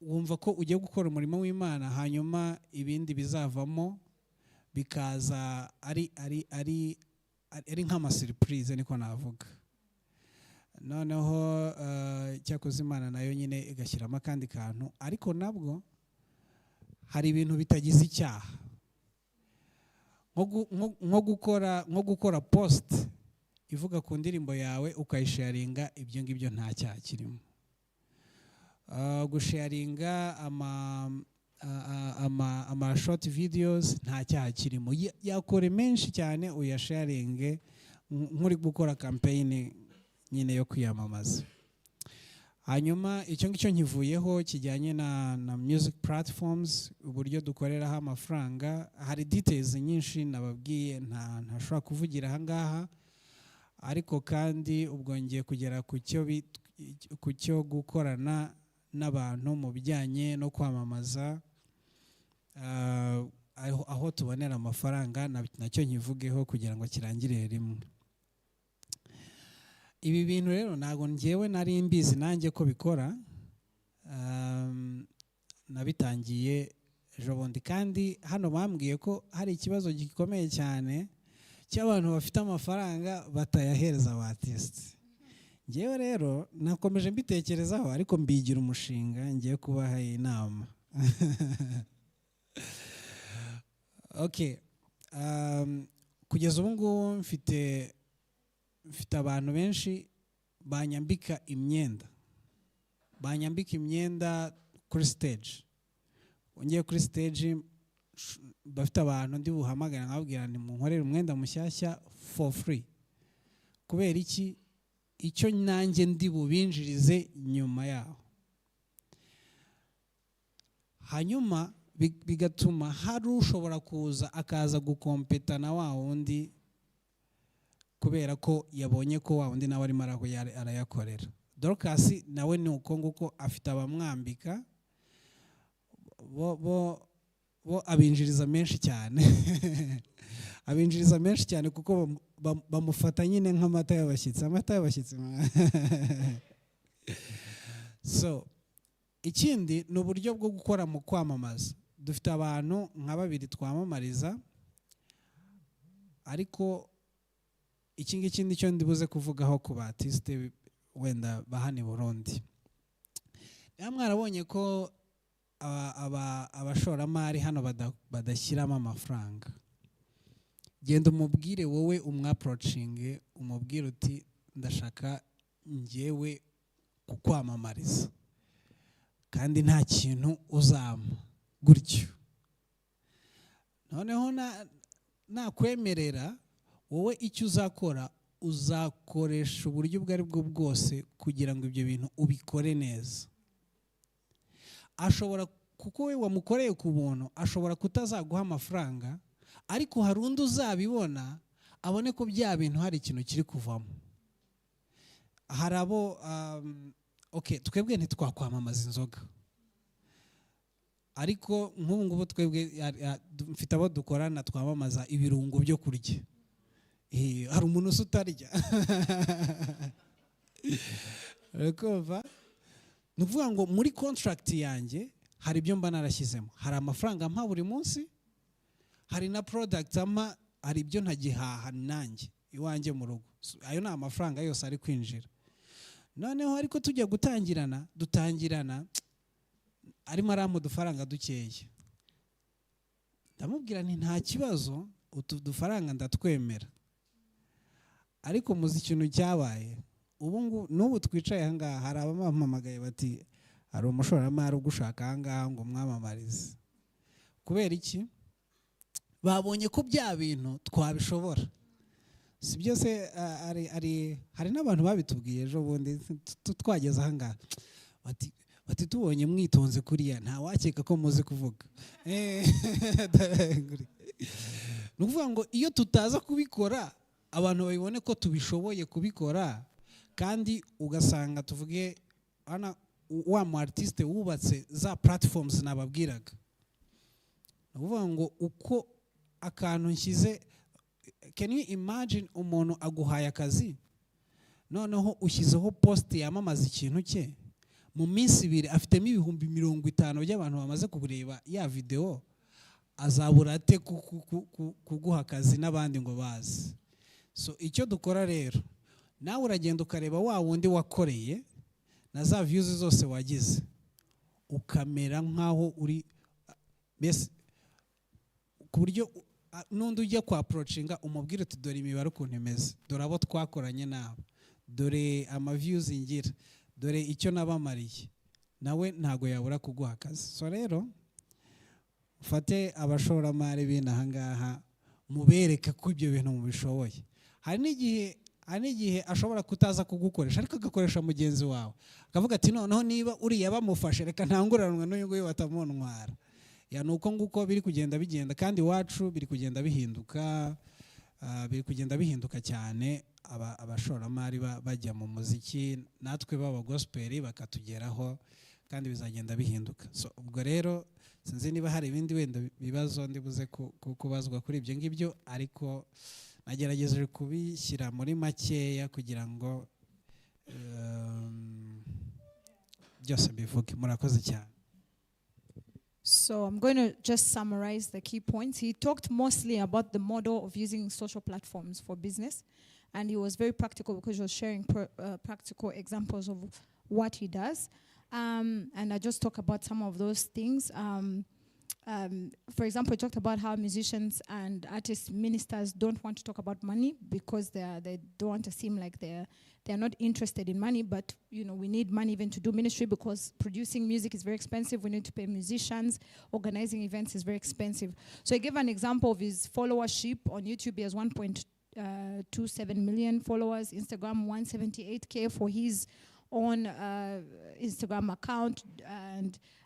wumva ko ugiye gukora umurimo w'Imana, hanyuma ibindi bizavamo bikaza ari nk'ama surprise niko navuga. Noneho cyakoze Imana nayo nyine igashyiramo akandi kantu, ariko nabwo hari ibintu bitagize icyaha, nko gukora post ivuga ku ndirimbo yawe ukayisharinga, ibyo ngibyo nta cyaha kirimo. Gusharinga ama short videos nta cyaha kirimo, yakore menshi cyane uyasharinge nk'uri gukora campaign nyine yo kwiyamamaza. Hanyuma icyo ngicyo nkivuyeho kijyanye na music platforms, uburyo dukoreraho amafaranga. Hari details nyinshi nababwiye ntashobora kuvugira aha ngaha, ariko kandi ubwo ngiye kugera ku cyo gukorana n'abantu mu bijyanye no kwamamaza, aho tubonera amafaranga nacyo nkivugeho kugira ngo kirangire rimwe. Ibi bintu rero ntabwo njyewe nari mbizi nanjye ko bikora, nabitangiye ejobundi, kandi hano bambwiye ko hari ikibazo gikomeye cyane cy'abantu bafite amafaranga batayahereza abartiste. Njyewe rero nakomeje mbitekerezaho, ariko mbigira umushinga ngiye kubaha inama. Okay, kugeza ubu ngubu mfite abantu benshi banyambika imyenda kuri stage. Ngiye kuri stage bafite abantu ndi buhamagara nkababwira ni munkorere umwenda mushyashya for free. Kubera iki? Icyo nanjye ndi bubinjirize nyuma yaho. Hanyuma bigatuma hari ushobora kuza akaza gukompeta na wa wundi, kubera ko yabonye ko wa wundi nawe arimo arayakorera. Dorcas nawe ni uko nguko afite abamwambika, bo abinjiriza menshi cyane. Abinjiriza menshi cyane kuko bamufata nyine nk'amata y'abashyitsi. So ikindi ni uburyo bwo gukora mu kwamamaza. Dufite abantu nka 2 twamamariza, ariko iki ngiki nicyo ndibuze kuvugaho ku artiste wenda bahani Burundi. Mwarabonye ko abashoramari hano badashyiramo amafaranga. Genda umubwire wowe umwaproachinge, umubwire uti ndashaka njyewe kukwamamariza, kandi nta kintu uzampa gutyo. Noneho nakwemerera, wowe icyo uzakora uzakoresha uburyo ubwo ari bwo bwose kugira ngo ibyo bintu ubikore neza. Ashobora, kuko we wamukoreye ku buntu, ashobora kutazaguha amafaranga, ariko hari undi uzabibona abone ko bya bintu hari ikintu kiri kuvamo. Hari abo okay, twebwe ntitwakwamamaza inzoga, ariko nk'ubu ngubu twebwe mfite abo dukorana twamamaza ibirungo byo kurya. Hari umuntu utarya. Rekova ni ukuvuga ngo muri contract yanjye hari ibyo mba narashyizemo. Hari amafaranga mpa buri munsi, hari na product ama, hari ibyo ntagihaha nanjye iwanjye mu rugo. Ayo ni amafaranga yose ari kwinjira. Noneho ariko tujya dutangirana arimo aramu dufaranga dukeye. Ndamubwira nti nta kibazo, utu dufaranga ndatwemera. Ariko muzi ikintu cyabaye, n'ubu twicaye aha ngaha hari abamamagaye bati hari umushoramari ugushaka aha ngaha ngo mwamamarize. Kubera iki? Babonye ko bya bintu twabishobora. si byose hari n'abantu babitubwiye ejo bundi twageze aha ngaha bati tubonye mwitonze kuriya nta wakeka ko muzi kuvuga ni ukuvuga ngo iyo tutaza kubikora abantu babibone ko tubishoboye kubikora kandi ugasanga tuvuge wa mu artiste wubatse za platforms nababwiraga ni ukuvuga ngo uko akantu nshyize, can you imagine umuntu aguhaye akazi noneho ushyizeho post yamamaza ikintu cye mu minsi 2 afitemo 50,000 by'abantu bamaze kureba ya video, azabura ate kuguha akazi n'abandi ngo bazi? So icyo dukora rero, nawe uragenda ukareba wa wundi wakoreye na za views zose wagize, ukamera nkaho uri mbese ku buryo n'undi ujya kwa approachinga umubwire uti dore imibare ukuntu imeze, dore abo twakoranye nabo, dore ama views ngira, dore icyo nabamariye, nawe ntago yabura kuguha akazi. So rero ufate abashoramari b'inaha ngaha mubereke ko ibyo bintu mubishoboye. Hari n'igihe ashobora kutaza kugukoresha ariko agakoresha mugenzi wawe, akavuga ati noneho niba uriya bamufashe reka ntanguranwe n'uyu nguyu batamuntwara. Ya nuko nguko biri kugenda bigenda, kandi iwacu biri kugenda bihinduka cyane. Abashoramari bajya mu muziki, natwe baba gospel bakatugeraho, kandi bizagenda bihinduka. So ubwo rero sinzi niba hari ibindi wenda bibazo ndibuze kubazwa kuri ibyo ngibyo, ariko nagerageje kubishyira muri makeya kugira ngo byose bivuge. Murakoze cyane. So I'm going to just summarize the key points. He talked mostly about the model of using social platforms for business, and he was very practical because he was sharing practical examples of what he does. And I just talk about some of those things. For example, he talked about how musicians and artists, ministers don't want to talk about money because they don't want to seem like they're not interested in money. But you know, we need money even to do ministry because producing music is very expensive. We need to pay musicians. Organizing events is very expensive. So he gave an example of his followership on YouTube. He has 1.27 million followers. Instagram 178K for his own Instagram account,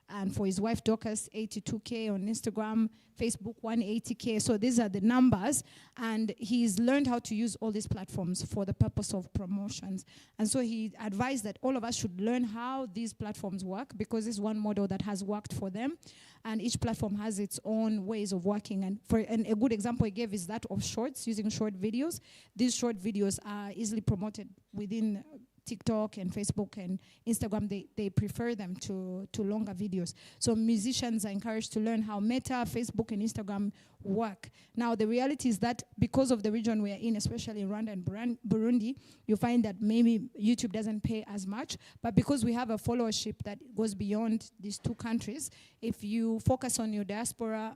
and for his wife Dorcas 82K on Instagram, Facebook 180K. So these are the numbers, and he's learned how to use all these platforms for the purpose of promotions. And so he advised that all of us should learn how these platforms work, because it's one model that has worked for them, and each platform has its own ways of working. And a good example he gave is that of shorts, using short videos. These short videos are easily promoted within TikTok and Facebook and Instagram. They prefer them to longer videos. So musicians are encouraged to learn how Meta, Facebook, and Instagram work. Now, the reality is that because of the region we are in, especially Rwanda and Burundi, you find that maybe YouTube doesn't pay as much. But because we have a followership that goes beyond these two countries, if you focus on your diaspora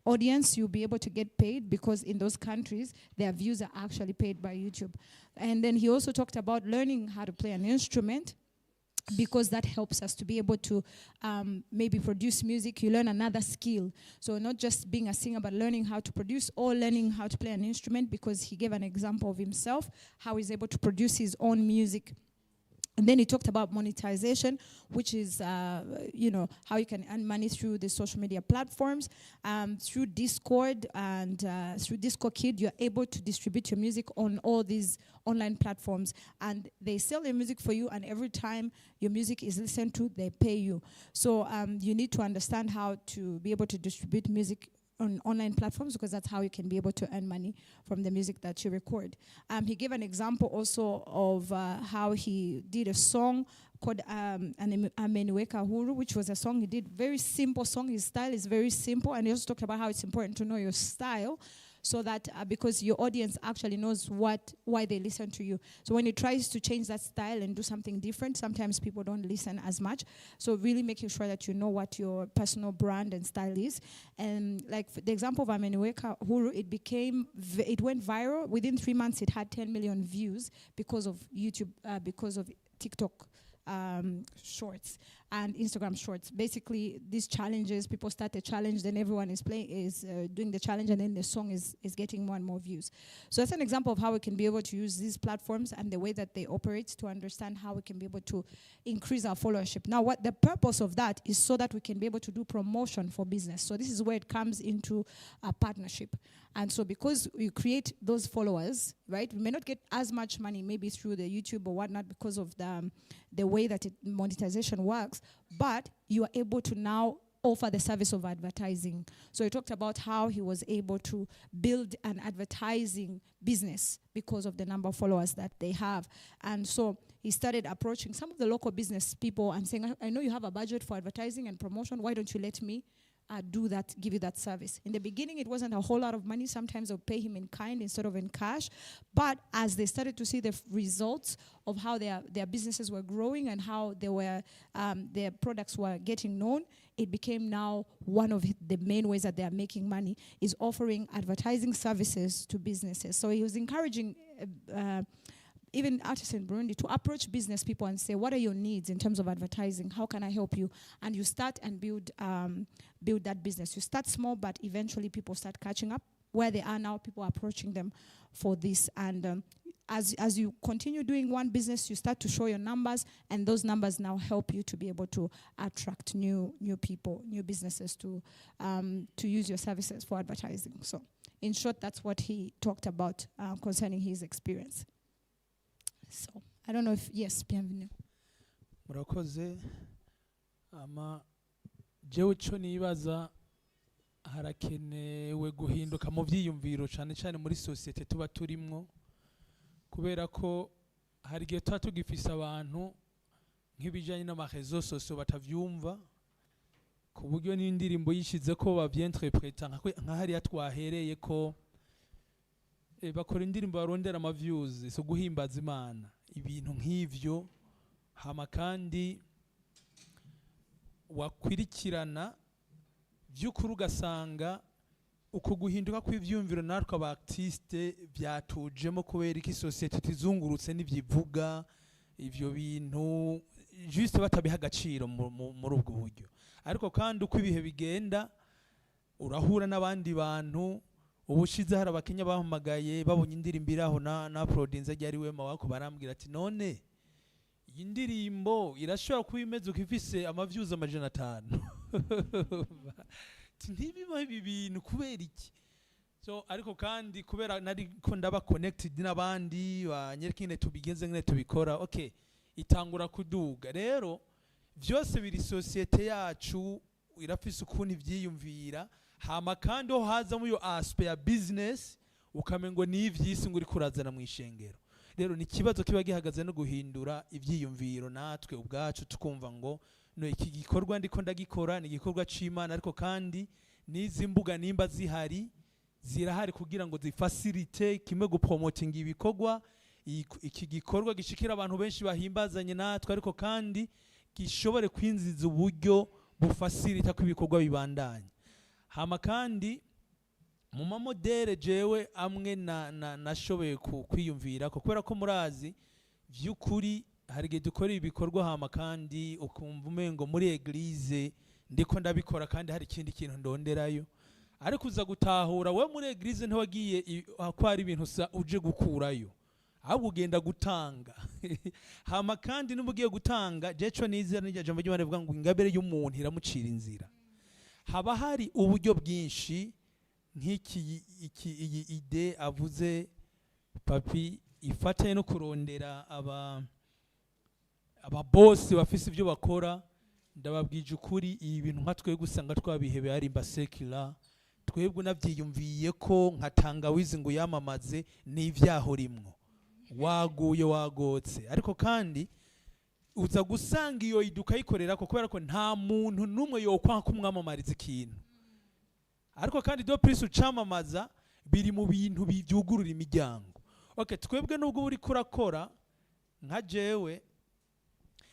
audience, you'll be able to get paid, because in those countries, their views are actually paid by YouTube. And then he also talked about learning how to play an instrument, because that helps us to be able to maybe produce music. You learn another skill. So not just being a singer, but learning how to produce or learning how to play an instrument, because he gave an example of himself, how he's able to produce his own music. And then he talked about monetization, which is, how you can earn money through the social media platforms. Through Discord and through Discord Kid, you're able to distribute your music on all these online platforms. And they sell your music for you, and every time your music is listened to, they pay you. So you need to understand how to be able to distribute music on online platforms, because that's how you can be able to earn money from the music that you record. He gave an example also of how he did a song called Amenuweka Huru, which was a song he did, very simple song. His style is very simple, and he also talked about how it's important to know your style, so that because your audience actually knows why they listen to you. So when he tries to change that style and do something different, sometimes people don't listen as much. So really making sure that you know what your personal brand and style is. And like the example of Amenuweka Huru, it went viral. Within 3 months, it had 10 million views because of YouTube, because of TikTok shorts. and Instagram Shorts. Basically, these challenges, people start a challenge, then everyone is doing the challenge, and then the song is getting more and more views. So that's an example of how we can be able to use these platforms and the way that they operate to understand how we can be able to increase our followership. Now, what the purpose of that is so that we can be able to do promotion for business. So this is where it comes into a partnership. And so because you create those followers, right, we may not get as much money maybe through the YouTube or whatnot because of the way that monetization works, but you are able to now offer the service of advertising. So he talked about how he was able to build an advertising business because of the number of followers that they have. And so he started approaching some of the local business people and saying, I know you have a budget for advertising and promotion, why don't you let me do that, give you that service. In the beginning, it wasn't a whole lot of money. Sometimes they'll pay him in kind instead of in cash. But as they started to see the results of how their businesses were growing and how their products were getting known, it became now one of the main ways that they are making money is offering advertising services to businesses. So he was encouraging even artists in Burundi to approach business people and say, what are your needs in terms of advertising? How can I help you? And you start and build that business. You start small, but eventually people start catching up. Where they are now, people are approaching them for this. And as you continue doing one business, you start to show your numbers, and those numbers now help you to be able to attract new people, new businesses to use your services for advertising. So in short, that's what he talked about concerning his experience. So I don't know if, yes, bienvenue. Murakoze. Jewe cyo nibaza harakenewe guhinduka mu byiyumviro cyane cyane muri societe tuba turimwo, kubera ko hari igihe tuba tugifise abantu nk'ibijyanye n'amarezo sosiyo batavyumva, ku buryo n'indirimbo yishize ko babyentrepeta nka hariya twahereye ko bakora indirimbo barondera amaviews, so guhimbaza Imana, ibintu nk'ivyo. Hama kandi wakwirikirana by'ukuri ugasanga uko guhinduka kw'ivyumviro natwe aba artiste byatujemo kubera iki societe tizungurutse n'ivyivuga ivyo bintu juste batabiha agaciro muri ubwo buryo. Ariko kandi uko ibihe bigenda urahura n'abandi bantu. Ubushize hari abakenya bahamagaye babonye indirimbo iraho na Prodinze ajya ari wema wako, barambwira ati none iyi ndirimbo irashobora kuba imeze ukifise amaviews 500. Ntibiba ibi bintu kubera iki? So ariko kandi kubera nari ko ndaba connected n'abandi banyereka ingene tubigenze ngene tubikora, okay, itangura kuduga. Rero byose biri societe yacu irafise ukuntu ivyiyumvira. Hama kandi ho haza mu yo aspect ya business ukamengo ni ivyisi nguri kurazana mu ishengero. Rero ni kibazo kiba gihagaze no guhindura ivyiyumviro natwe ubwacu tukumva ngo no iki gikorwa ndiko ndagikora ni gikorwa c'Imana, ariko kandi nizi mbuga nimba zirahari kugira ngo zifacilite kimwe gupromoting ibikorwa, iki gikorwa gishikira abantu benshi bahimbazanye natwe, ariko kandi gishobore kwinziza uburyo bufacilita ko ibikorwa bibandanya. Hama kandi mu mamodere jewe amwe nashoboye kwiyumvira ko kubera ko murazi vy'ukuri hari igihe dukora ibikorwa hama kandi ukumva umengo muri eglise ndiko ndabikora kandi hari ikindi kintu ndonderayo, ariko uza gutahura we muri eglise ntiwagiye ko hari ibintu uje gukurayo, ahubwo ugenda gutanga. Hama kandi n'umugiye gutanga jeco nizera n'ijya jambo ry'Imana bivuga ngo ingabire y'umuntu iramucira inzira. Haba hari uburyo bwinshi nk'iki iyi ide avuze papi ifate no kurondera aba boss bafise ibyo bakora. Ndababwije ukuri ibi bintu nka twe gusanga twabihebe ari mbasekira, twebwe navyiyumviye ko nka tangawizi ngo yamamaze n'ivyaho rimwo waguye wagotse, ariko kandi uza gusanga iyo iduka yikorera ko kubera ko nta muntu numwe yokwa kumwamamariza ikintu, ariko kandi do plus ucamamaza biri mu bintu bivyugurura imiryango. Okay, twebwe nubwo uri kurakora nka jewe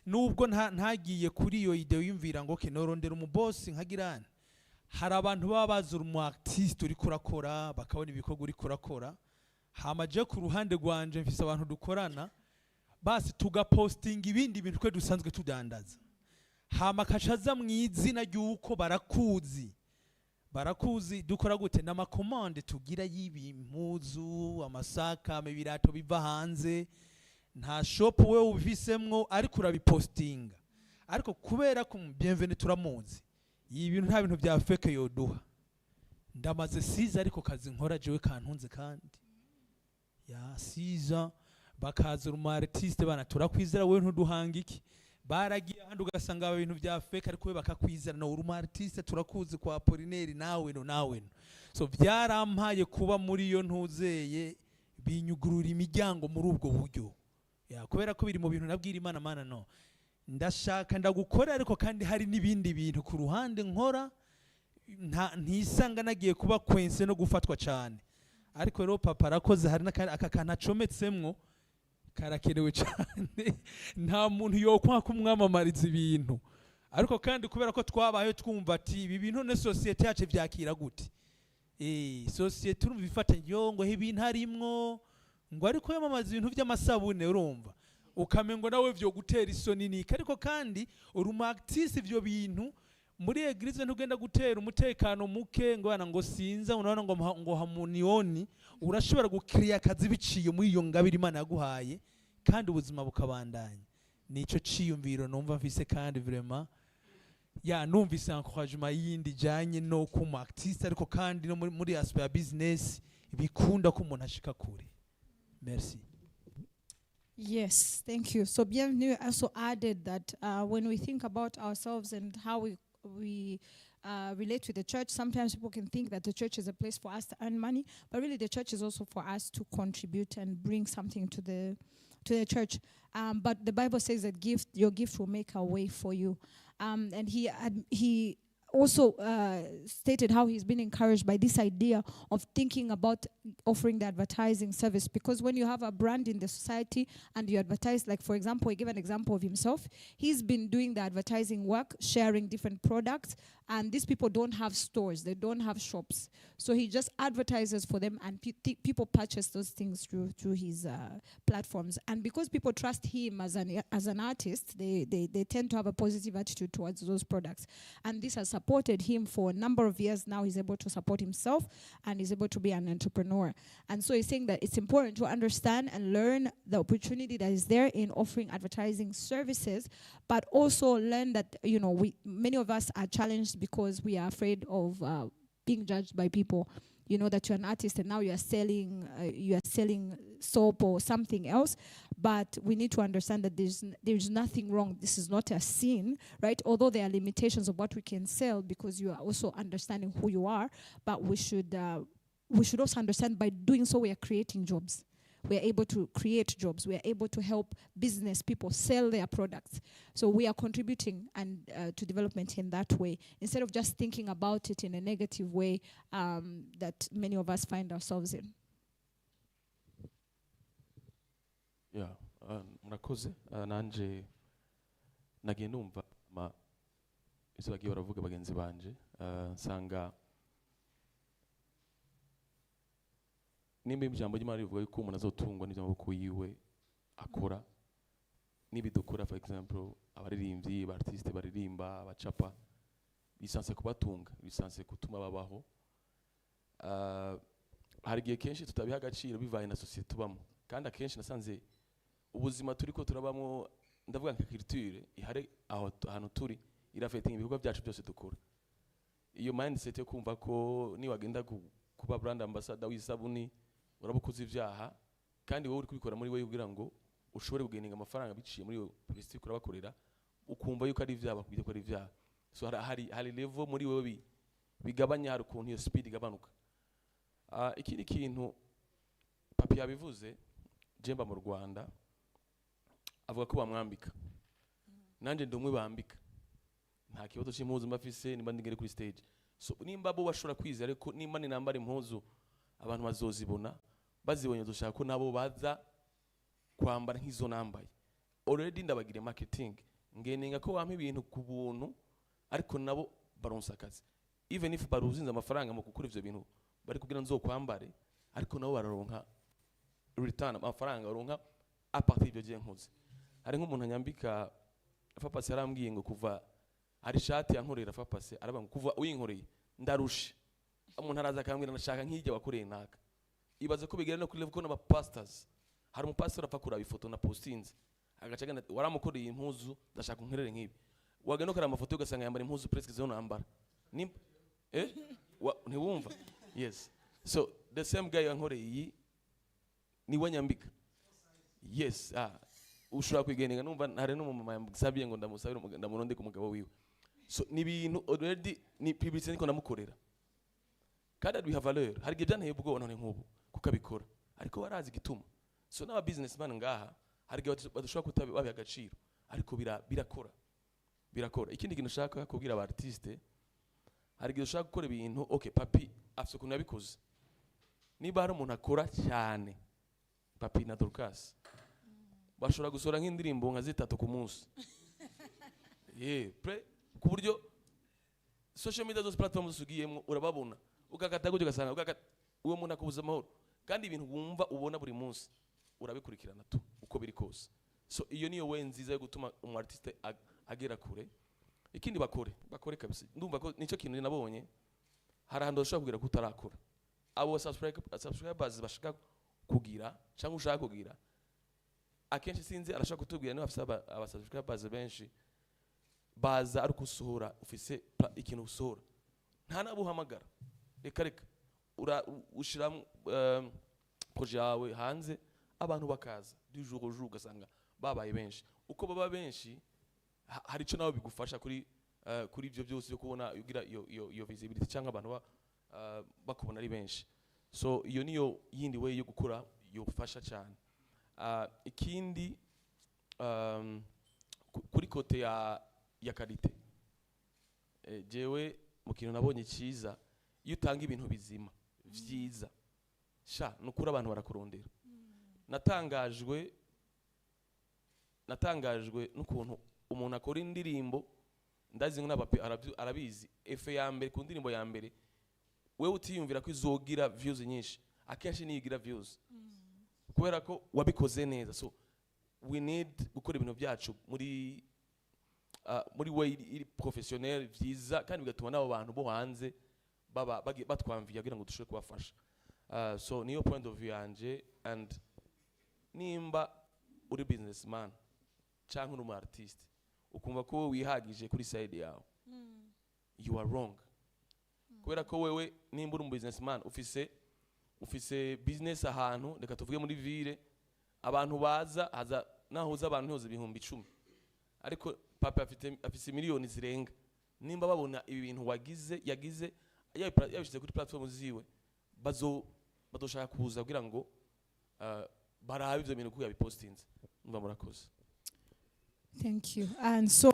nubwo ntagiye kuri iyo ideo yumvira ngo okay norondera umuboss nkagirana, hari abantu baba bazura umu artiste uri kurakora bakabona ibikorwa uri kurakora, hama je ku ruhande rwanje mfise abantu dukorana basi tugaposting ibindi bintu twe dusanzwe tudandaza. hama kacaza mu izina ry'uko barakuzi dukora gute n'amakomande tugira y'ibimpuzu amasakame ibirato biva hanze nta shop we ubifisemwo ariko urabipostinga ariko kubera ko bienvenue turamuzi ibi bintu nta bintu bya fake yoduha ndamaze siza ariko kazi nkora jewe kantunze kandi ya siza bakaza umu artiste bana turakwizera wewe ntuduhanga iki baragiye ahandi ugasanga ibintu bya fake ariko we bakakwizera no umu artiste turakuzi kwa Apollinaire nawe no so byarampaye kuba muri yo ntuzeye binyugurura imiryango muri ubwo buryo ya kubera ko biri mu bintu nabwira Imana mana no ndashaka ndagukora ariko kandi hari n'ibindi bintu ku ruhande nkora ntisanga nagiye kuba kwense no gufatwa cyane ariko rero papa arakoze hari aka kantu acometsemwo karakenewe cyane nta muntu yokwa kumwamamariza ibintu ariko kandi kubera ko twabaye twumva ati ibi bintu ne societe yacu byakira gute societe urumva ifatanye ngo ibintu harimwo ngo ariko yamamaza ibintu by'amasabune urumva ukamengo nawe vyo gutera isoni niki ariko kandi urumartiste ivyo bintu muri eglise ntugenda gutera umutekano muke ngo bana ngo sinza unaona ngo hamunioni urashobora gukiriya akazi biciye muri iyo ngabire Imana yaguhaye kandi ubuzima bukabandanya nico ciyumviro numva mfise kandi vraiment ya numvise encouragement yindi janye no ku artiste ariko kandi no muri aspect ya business bikunda ko umuntu ashika kure. Merci. Yes, thank you. So Bienvenue also added that when we think about ourselves and how we relate to the church, sometimes people can think that the church is a place for us to earn money, but really the church is also for us to contribute and bring something to the church. But the Bible says that your gift will make a way for you. And he also stated how he's been encouraged by this idea of thinking about offering the advertising service, because when you have a brand in the society and you advertise, like for example, he gave an example of himself. He's been doing the advertising work, sharing different products, and these people don't have stores, they don't have shops, so he just advertises for them, and people purchase those things through his platforms. And because people trust him as an artist, they tend to have a positive attitude towards those products, and this has supported him for a number of years now. He's able to support himself and he's able to be an entrepreneur. And so he's saying that it's important to understand and learn the opportunity that is there in offering advertising services, but also learn that, you know, many of us are challenged because we are afraid of being judged by people. You know that you're an artist and now you are selling soap or something else, but we need to understand that there's nothing wrong. This is not a sin, right? Although there are limitations of what we can sell because you are also understanding who you are, but we should also understand by doing so we are creating jobs. We are able to create jobs. We are able to help business people sell their products. So we are contributing to development in that way, instead of just thinking about it in a negative way that many of us find ourselves in. Yeah, murakoze. Nanje nagiye numva ivyo bagiye baravuga bagenzi banje, nsanga nimba ijambo ry'Imana rivuga yuko umuntu azotungwa n'amaboko yiwe akora n'ibidukora, for example abaririmbyi, abartiste baririmba, abacapa, bisanzwe kubatunga, bisanzwe gutuma babaho. Hari igihe kenshi tutabiha agaciro bivanye na societe tubamo, kandi akenshi nasanze ubuzima turiko turabamo, ndavuga nka culture ihari aho ahantu turi irafetinga ibikorwa byacu byose dukora. Iyo mindset yo kumva ko ni wagenda kuba brand ambassador w'isabuni urabukuza ivyaha, kandi wowe uri kubikora muri wewe kugira ngo ushobore kugeninga amafaranga biciye muri yo politique urabakorera, ukumva yuko ari ivyaha bakubwiye ko ari ivyaha. So hari level muri wewe bigabanya, hari ukuntu iyo speed igabanuka. Ikindi kintu papi yabivuze, jemba mu Rwanda avuga ko bamwambika, nanje ndumwe bambika, nta kibazo cy'impuzu mbafise nimba ndigere kuri stage. So nimba bo bashobora kwizera ariko nimba ni nambara impuzu abantu bazozibona, bazibonye dushaka ko nabo baza kwambara nk'izo nambaye. Already ndabagire marketing, ngenenga ko wampa ibintu ku buntu ariko nabo baronsa akazi, even if baruzinze amafaranga mu gukora ivyo bintu bari kugira nzo kwambare, ariko nabo bararonka return amafaranga baronka a partir y'ibyo gihe nkoze. Hari nk'umuntu anyambika, papa yarambwiye ngo kuva hari ishati yankorera fa pase aravuga ngo kuva uyinkoreye ndarushe, umuntu araza akambwira nashaka nk'ijya wakoreye naka. Ibaze ko bigera no kuri level ko n'aba pastors, hari umupastor apfa kuraba ifoto na postinze agaca agana waramukoreye impuzu ndashaka nkerere nk'ibi, wagenda ukara amafoto ugasanga yambara impuzu presque zo nambara ntiwumva. Yes, so the same guy yankoreye iyi niwe nyambika. Yes, ushobora kwigenga numva hari n'umumama yamsabiye ngo ndamusabire ndamuronde ku mugabo wiwe. So ni ibintu already ni publicity niko namukorera kandi we have valeur. Hari gijana ubwo none nk'ubu kukabikora ariko barazi gituma. So n'aba businessman ngaha hari gihe badushobora kutabaha agaciro ariko birakora. Ikindi kintu ushaka kubwira aba artiste, hari gihe ushaka gukora ibintu okay papi afite ukuntu yabikoze. Niba hari umuntu akora cyane papi na Dorcas bashobora gusora nk'indirimbo nka 3 ku munsi. Ku buryo social media zose platforms usugiyemo urababona ukakata gutyo ugasanga uwo muntu akubuza amahoro kandi ibintu wumva ubona buri munsi urabikurikirana tu uko biri kose. So iyo niyo we nziza yo gutuma umu artiste agera kure. Ikindi bakore kabisa, ndumva ko nicyo kintu nabonye hari ahantu ushobora kugira kutarakora. Abo subscribers bashaka kugira cyangwa ushaka kugira akenshi sinzi arashaka kutubwira niba afite aba subscribers benshi baza ari gusohora ufise ikintu usohora nta nabuhamagara reka ushira projet yawe hanze abantu bakaza du jour au jour ugasanga babaye benshi. Uko baba benshi hari icyo nawe bigufasha kuri ibyo byose byo kubona ugira iyo visibility cyangwa abantu bakubona ari benshi. So iyo niyo yindi way yo gukora yofasha cyane. Ikindi kuri kote ya kalite jewe mu kintu nabonye cyiza iyo utanga ibintu bizima vyiza nukuri abantu barakurondera. Natangajwe n'ukuntu umuntu akora indirimbo ndazi ngo n'abape arabizi efe ya mbere ku ndirimbo ya mbere wewe utiyumvira ko izogira views nyinshi akenshi niyigira views kubera ko wabikoze neza. So we need gukora ibintu byacu muri way iri professionnel vyiza kandi bigatuma nabo bantu bo hanze batwamviye kugira ngo dushobore kubafasha. So niyo point of view yanje, and nimba uri businessman cyangwa uri artist ukumva ko wihagije kuri side yawe you are wrong. Kubera ko wewe nimba uri businessman ufise business ahantu reka tuvuge muri ville abantu haza nahuza abantu ntoze 10,000 ariko papa afite miliyoni zirenga. Nimba babona ibi bintu yagize yabishyize kuri platform ziwe bazoshaka kuza kugira ngo barabe ibyo bintu ko yabipostinze. Mva murakoze. Thank you. And so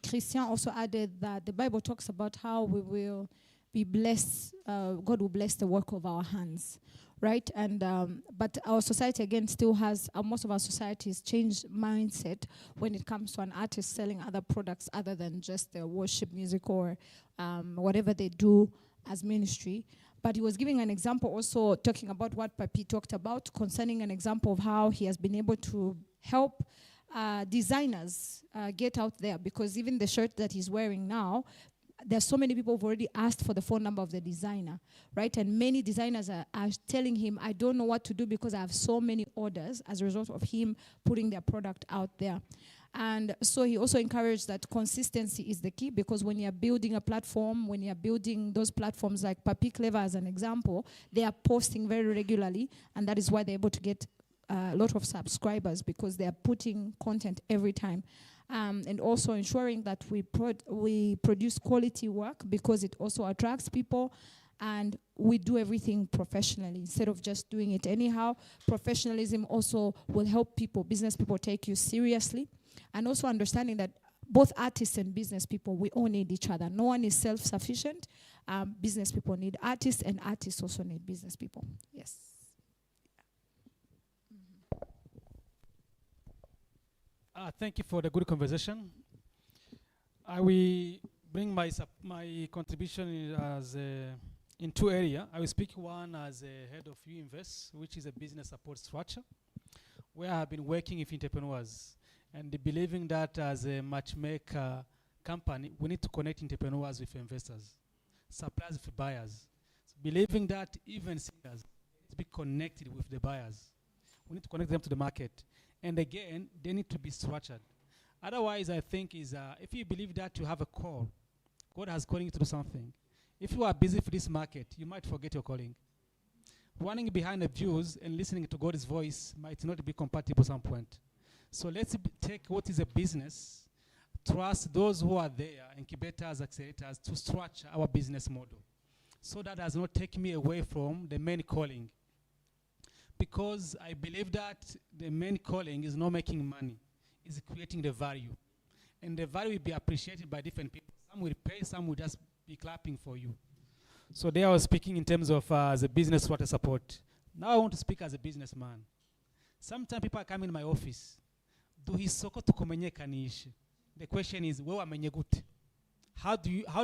Christian also added that the Bible talks about how we will be blessed, God will bless the work of our hands, right? And but our society again still has, most of our societies changed mindset when it comes to an artist selling other products other than just their worship music or whatever they do as ministry. But he was giving an example also talking about what Papi talked about concerning an example of how he has been able to help designers get out there, because even the shirt that he's wearing now, there's so many people who've already asked for the phone number of the designer, right? And many designers are telling him, I don't know what to do because I have so many orders as a result of him putting their product out there. And so he also encouraged that consistency is the key, because when you're building a platform, when you're building those platforms like Papi Clever as an example, they are posting very regularly, and that is why they're able to get a lot of subscribers, because they are putting content every time. And also ensuring that we produce quality work, because it also attracts people, and we do everything professionally instead of just doing it anyhow. Professionalism also will help people, business people, take you seriously, and also understanding that both artists and business people, we all need each other. No one is self-sufficient. Business people need artists, and artists also need business people. Yes. Thank you for the good conversation. I will bring my contribution as in two areas. I will speak one as a head of UInvest, which is a business support structure, where I have been working with entrepreneurs and believing that as a matchmaker company, we need to connect entrepreneurs with investors, suppliers with buyers. So believing that even singers need to be connected with the buyers. We need to connect them to the market. And again, they need to be structured. Otherwise, I think is if you believe that you have a call, God has calling you to do something. If you are busy for this market, you might forget your calling. Running behind the views and listening to God's voice might not be compatible at some point. So let's take what is a business, trust those who are there, incubators, accelerators, to structure our business model. So that does not take me away from the main calling. Because I believe that the main calling is not making money, it's creating the value. And the value will be appreciated by different people. Some will pay, some will just be clapping for you. So there I was speaking in terms of the business water support. Now I want to speak as a businessman. Sometimes people come in my office. Duhisoko tukumenyekanishe. The question is, wewe wamenye gute? How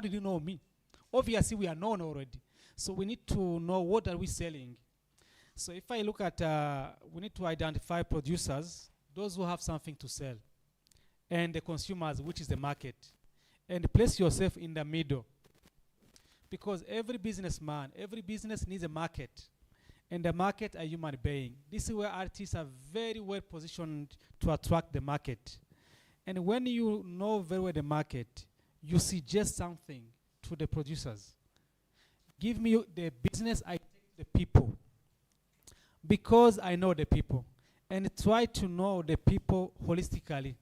did you know me? Obviously we are known already. So we need to know what are we selling. So if I look at, we need to identify producers, those who have something to sell, and the consumers, which is the market, and place yourself in the middle. Because every businessman, every business needs a market, and the market are human being. This is where artists are very well positioned to attract the market. And when you know very well the market, you suggest something to the producers. Give me the business, I take the people. Because I know the people. And try to know the people holistically,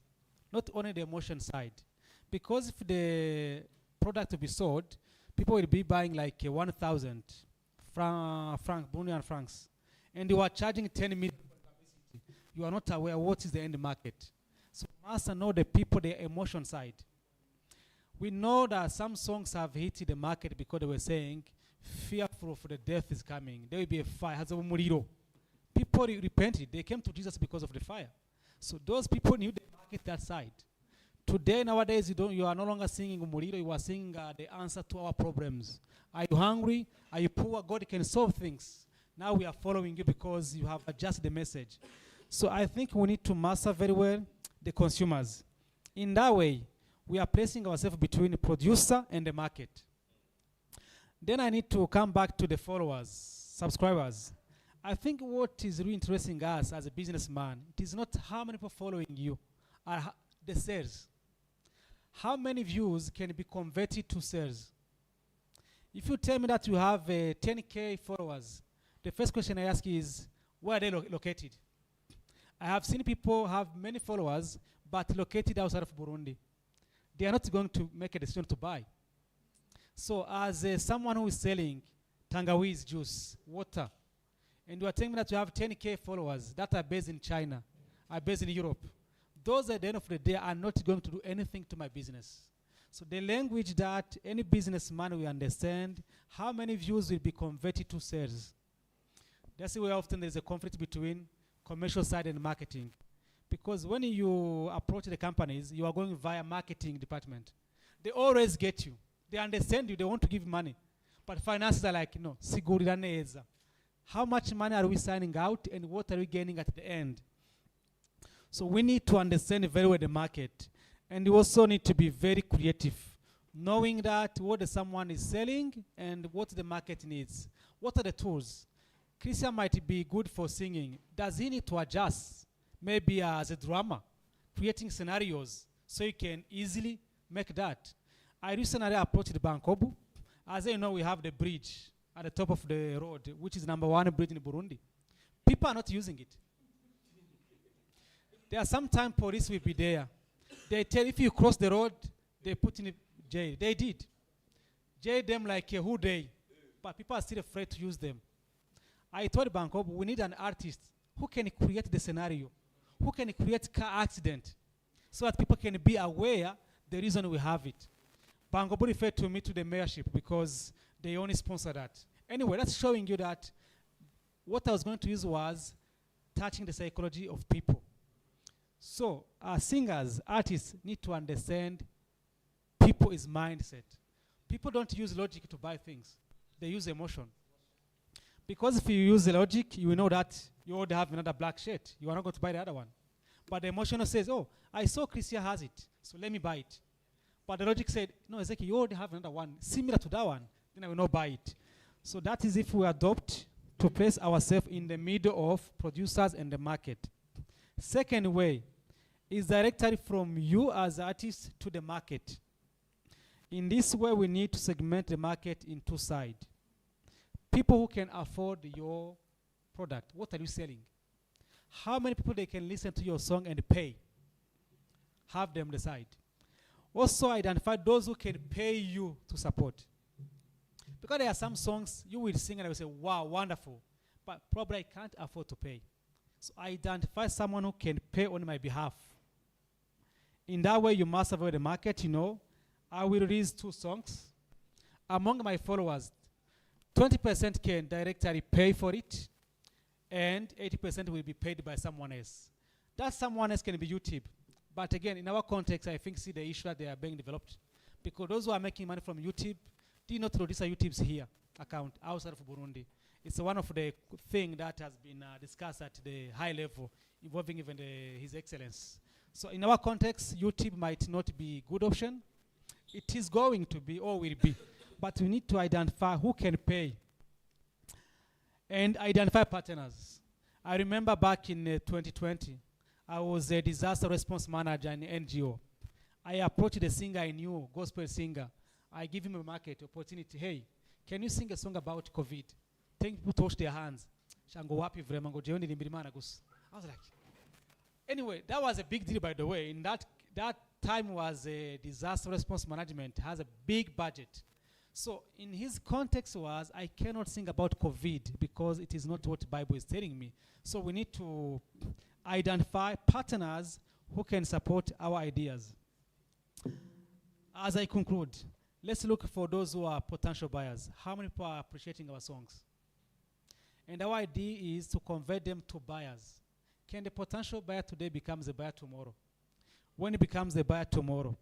not only the emotion side. Because if the product to be sold, people will be buying like 1,000 Burundian francs. And you are charging 10 million for publicity. You are not aware what is the end market. So must know the people, the emotion side. We know that some songs have hit the market because they were saying, fearful for the death is coming. There will be a fire. People repented. They came to Jesus because of the fire. So those people knew the market that side. Today, nowadays, you are no longer singing Umuriro, you are singing the answer to our problems. Are you hungry? Are you poor? God can solve things. Now we are following you because you have adjusted the message. So I think we need to master very well the consumers. In that way, we are placing ourselves between the producer and the market. Then I need to come back to the followers, subscribers. I think what is really interesting us as a businessman, it is not how many people following you, are the sales. How many views can be converted to sales? If you tell me that you have 10K followers, the first question I ask is, where are they located? I have seen people have many followers, but located outside of Burundi. They are not going to make a decision to buy. So as someone who is selling tangawizi juice, water, and you are telling me that you have 10K followers that are based in China, are based in Europe, those at the end of the day are not going to do anything to my business. So the language that any businessman will understand, how many views will be converted to sales. That's why often there's a conflict between commercial side and marketing. Because when you approach the companies, you are going via marketing department. They always get you. They understand you, they want to give money. But finances are like, no, sigurira neza. How much money are we signing out and what are we gaining at the end? So we need to understand very well the market. And you also need to be very creative, knowing that what someone is selling and what the market needs. What are the tools? Christian might be good for singing. Does he need to adjust? Maybe as a drama, creating scenarios so you can easily make that. I recently approached Bankobu. As you know, we have the bridge at the top of the road, which is #1 bridge in Burundi. People are not using it. There are sometimes police will be there. They tell if you cross the road, they put in jail. They did. Jail them like a whole day. But people are still afraid to use them. I told Bankobu, we need an artist who can create the scenario, who can create car accident, so that people can be aware the reason we have it. Bankobu referred to me to the mayorship because they only sponsor that. Anyway, that's showing you that what I was going to use was touching the psychology of people. So singers, artists need to understand people's mindset. People don't use logic to buy things. They use emotion. Because if you use the logic, you know that you already have another black shirt. You are not going to buy the other one. But the emotional says, oh, I saw Christian has it, so let me buy it. But the logic said, no, Ezekiel, you already have another one similar to that one. Then I will not buy it. So that is if we adopt to place ourselves in the middle of producers and the market. Second way is directly from you as artists to the market. In this way, we need to segment the market in two sides. People who can afford your product. What are you selling? How many people they can listen to your song and pay? Have them decide. Also identify those who can pay you to support. Because there are some songs you will sing and I will say, wow, wonderful. But probably I can't afford to pay. So identify someone who can pay on my behalf. In that way, you must avoid the market, I will release 2 songs. Among my followers, 20% can directly pay for it, and 80% will be paid by someone else. That someone else can be YouTube. But again, in our context, I think see the issue that they are being developed. Because those who are making money from YouTube do not register YouTube's here account outside of Burundi. It's one of the things that has been discussed at the high level, involving even His Excellence. So in our context, YouTube might not be a good option. It is going to be or will be. But we need to identify who can pay and identify partners. I remember back in 2020, I was a disaster response manager in NGO. I approached the singer I knew, gospel singer. I give him a market opportunity. Hey, can you sing a song about COVID? Thank people touch their hands. I was like, anyway, that was a big deal, by the way. In that time was a disaster response management, has a big budget. So in his context was, I cannot sing about COVID because it is not what the Bible is telling me. So we need to identify partners who can support our ideas. As I conclude, let's look for those who are potential buyers. How many people are appreciating our songs? And our idea is to convert them to buyers. Can the potential buyer today become the buyer tomorrow? When he becomes the buyer tomorrow,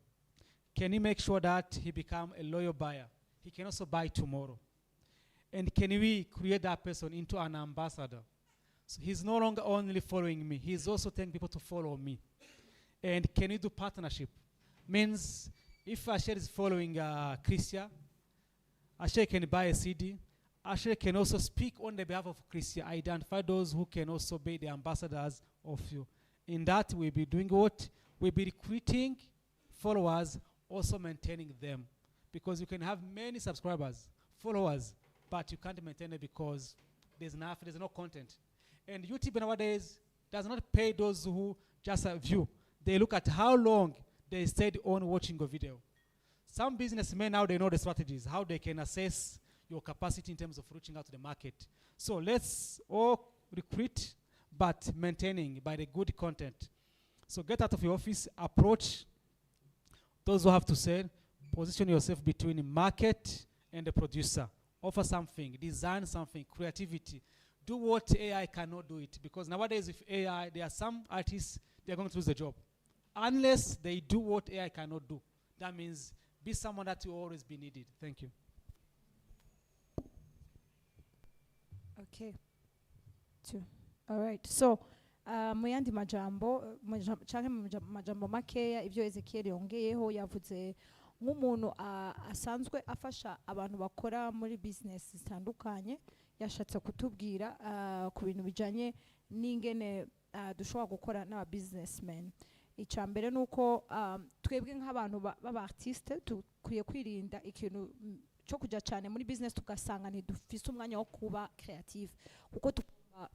can he make sure that he becomes a loyal buyer? He can also buy tomorrow. And can we create that person into an ambassador? So he's no longer only following me, he's also telling people to follow me. And can we do partnership? Means if Asher is following Christian, Asher can buy a CD. Asher can also speak on the behalf of Christian. Identify those who can also be the ambassadors of you. In that, we'll be doing what? We'll be recruiting followers, also maintaining them. Because you can have many subscribers, followers, but you can't maintain it because there's no content. And YouTube nowadays does not pay those who just view. They look at how long they stayed on watching a video. Some businessmen now, they know the strategies, how they can assess your capacity in terms of reaching out to the market. So let's all recruit, but maintaining by the good content. So get out of your office, approach those who have to sell, position yourself between the market and the producer. Offer something, design something, creativity. Do what AI cannot do it. Because nowadays with AI, there are some artists, they're going to lose the job. Unless they do what AI cannot do. That means be someone that will always be needed. Thank you. Okay. 2. All right. So, mu yandi majambo canke mu majambo makeya ibyo Ezekiel yongeyeho yavuze nk'umuntu asanzwe afasha abantu bakora muri business zitandukanye, yashatse kutubwira ku bintu bijanye n'ingene dushobora gukora n'aba businessmen. Icambere nuko twebwe nk'abantu baba artiste tukwiye kwirinda ikintu cyo kujya cyane muri business tugasanga ntidufise umwanya wo kuba creative, kuko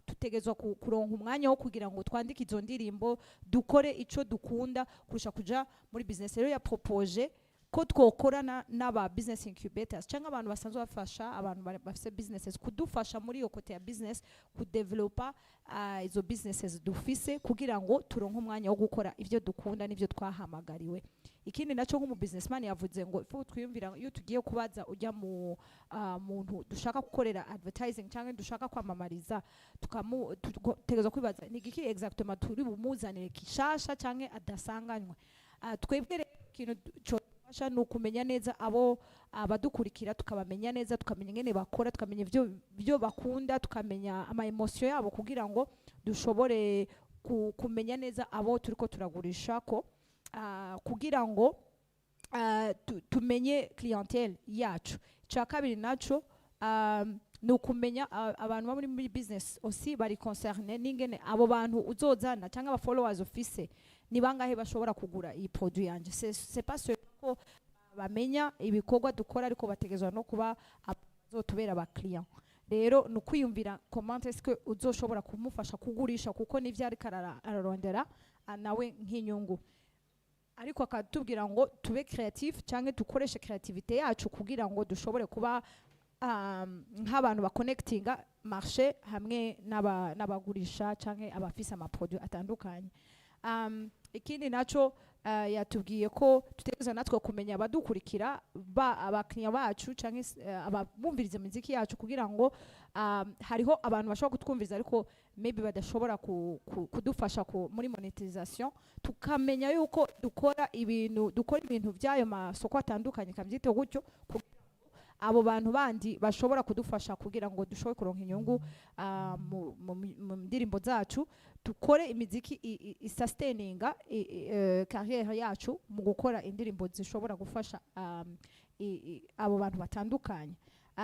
tutegezwa kuronka umwanya wo kugira ngo twandike izo ndirimbo, dukore ico dukunda kurusha kuja muri business. Rero yapropoje ko twokorana n'aba business incubators cyangwa abantu basanzwe bafasha abantu bafise businesses kudufasha muri iyo kote ya business kudevelopa izo businesses dufise kugira ngo turonke umwanya wo gukora ivyo dukunda n'ivyo twahamagariwe. Ikindi naco nk'umu businessman yavuze ngo ifu twiyumvira iyo tugiye kubaza ujya mu muntu dushaka gukorera advertising cyangwa dushaka kwamamariza tutegezwa kwibaza ni giki exactement turi bumuzanire kishasha cyangwa adasanganywe. Twebwe ikintu fasha no kumenya neza abo abadukurikira, tukabamenya neza, tukamenya ngene bakora, tukamenya byo bakunda, tukamenya ama emotion yabo kugira ngo dushobore kumenya neza abo turiko turagurisha ko kugira ngo tumenye clientele yacu. Icya kabiri naco ni ukumenya abantu baba muri business aussi bari concerne n'ingene abo bantu uzozana cyangwa aba followers office ni bangahe bashobora kugura iyi produit yanje. C'est pas seulement ko bamenya ibikorwa dukora ariko bategezwa no kuba bazotubera aba client. Rero ni ukwiyumvira comment est-ce que uzoshobora kumufasha kugurisha kuko nivyo ariko ararondera nawe nk'inyungu, ariko akatubwira ngo tube creative cyangwa dukoreshe creativity yacu kugira ngo dushobore kuba nk'abantu ba connectinga marché hamwe n'abagurisha cyangwa abafise ama produit atandukanye. Ikindi naco yatubwiye ko tutegeza natwe kumenya abadukurikira abakiriya bacu cyangwa abumviriza muziki yacu kugira ngo hariho abantu bashobora kutwumviriza ariko maybe badashobora kudufasha muri monetization, tukamenya yuko dukora ibintu by'ayo masoko atandukanye kabyite gutyo abo bantu bandi bashobora kudufasha kugira ngo dushobore kuronka inyungu mu ndirimbo zacu, dukore imiziki isustaininga career yacu mu gukora indirimbo zishobora gufasha abo bantu batandukanye.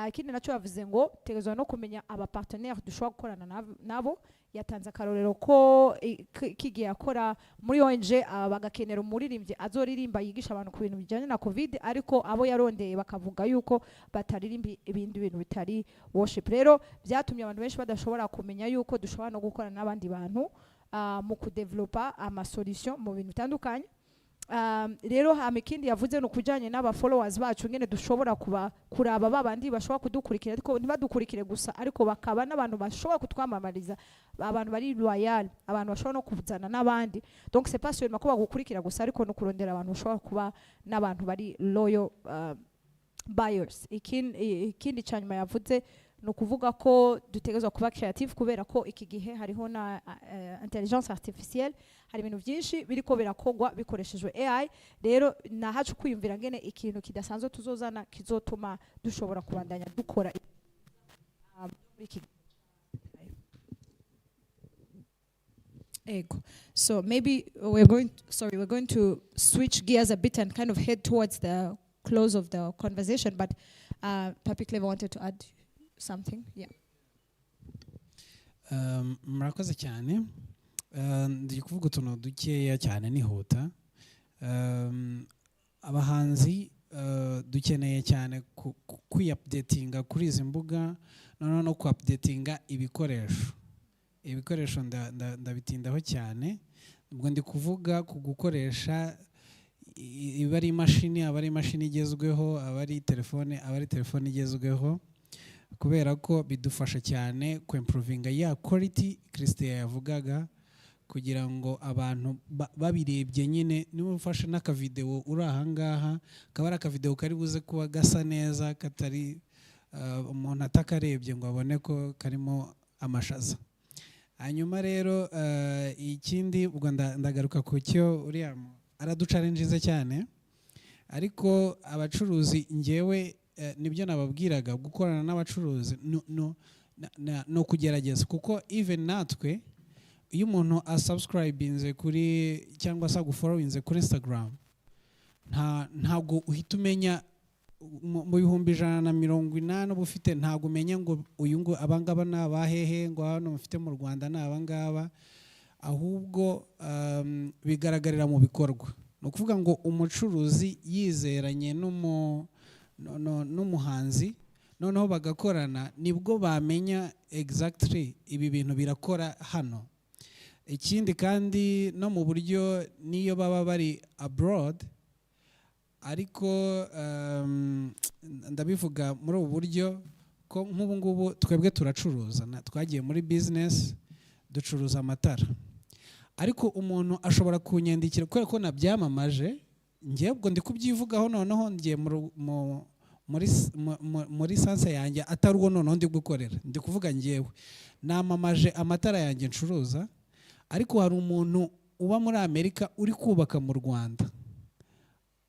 Ikindi naco yavuze ngo tegezwa no kumenya aba partenaire dushobora gukorana nabo. Yatanze akarorero ko kigiye akora muri ONG bagakenera umuririmbyi azoririmba yigisha abantu ku bintu bijyanye na covid, ariko abo yarondeye bakavuga yuko bataririmba ibindi bintu bitari worship. Rero byatumye abantu benshi badashobora kumenya yuko dushobora no gukorana n'abandi bantu mu kudevelopa ama solution mu bintu bitandukanye. Rero ikindi yavuze no kujanye n'aba followers bacu ngene dushobora kuraba babandi bashobora kudukurikira ariko ntibadukurikire gusa ariko bakaba n'abantu bashobora kutwamamariza, abantu bari loyal, abantu bashobora no kuzana n'abandi. Donc c'est pas seulement ko bagukurikira gusa ariko no kurondera abantu bashobora kuba n'abantu bari loyal buyers. Ikindi cyanyuma yavuze no kuvuga ko dutegezwa kuba creative kubera ko iki gihe hariho na intelligence artificielle, hari ibintu byinshi biriko birakogwa bikoreshejwe AI. Rero nahacu kwiyumvira ngene ikintu kidasanzwe tuzozana kizotuma dushobora kubandanya dukora ego. So maybe we're going to switch gears a bit and kind of head towards the close of the conversation, but Papi Clever wanted to add something. Yeah. Murakoze cyane. Ndi kuvuga utuntu dukeya cyane nihuta. Abahanzi dukeneye cyane kwi-updatinga kuri izi mbuga no ku-updatinga ibikoresho ndabitindaho cyane. Ubwo ndi kuvuga ku gukoresha ibari imashini igezweho, abari telefone igezweho, kubera ko bidufasha cyane ku improvinga ya quality Christian yavugaga, kugira ngo abantu babirebye nyine niba ufashe n'aka video uri ahangaha kaba ari aka video kari buze kuba gasa neza, katari umuntu atakarebye ngo abone ko karimo amashaza. Hanyuma rero ikindi ubwo ndagaruka ku cyo uriya araducalenjize cyane, ariko abacuruzi ngewe nibyo nababwiraga gukorana n'abacuruzi no kugerageza, kuko even natwe iyo umuntu asubscribinze kuri cyangwa se gufollowinze kuri Instagram ntabwo uhita umenya mu bihumbi 180 uba ufite, ntabwo umenya ngo uyu ngo abangaba ni abahehe, ngo hano mufite mu Rwanda ni abangaba, ahubwo bigaragarira mu bikorwa. Ni ukuvuga ngo umucuruzi yizeranye n'umuhanzi noneho bagakorana nibwo bamenya exactly ibi bintu birakora hano. Ikindi kandi no mu buryo niyo baba bari abroad, ariko ndabivuga muri ubu buryo ko nk'ubu ngubu twebwe turacuruza, twagiye muri business ducuruza amatara, ariko umuntu ashobora kunyandikira kubera ko nabyamamaje ngiye ubwo ndi kubyivugaho noneho ngiye muri sanse yanjye atari uwo noneho ndi gukorera, ndi kuvuga ngewe namamaje amatara yanjye ncuruza, ariko hari umuntu uba muri Amerika uri kubaka mu Rwanda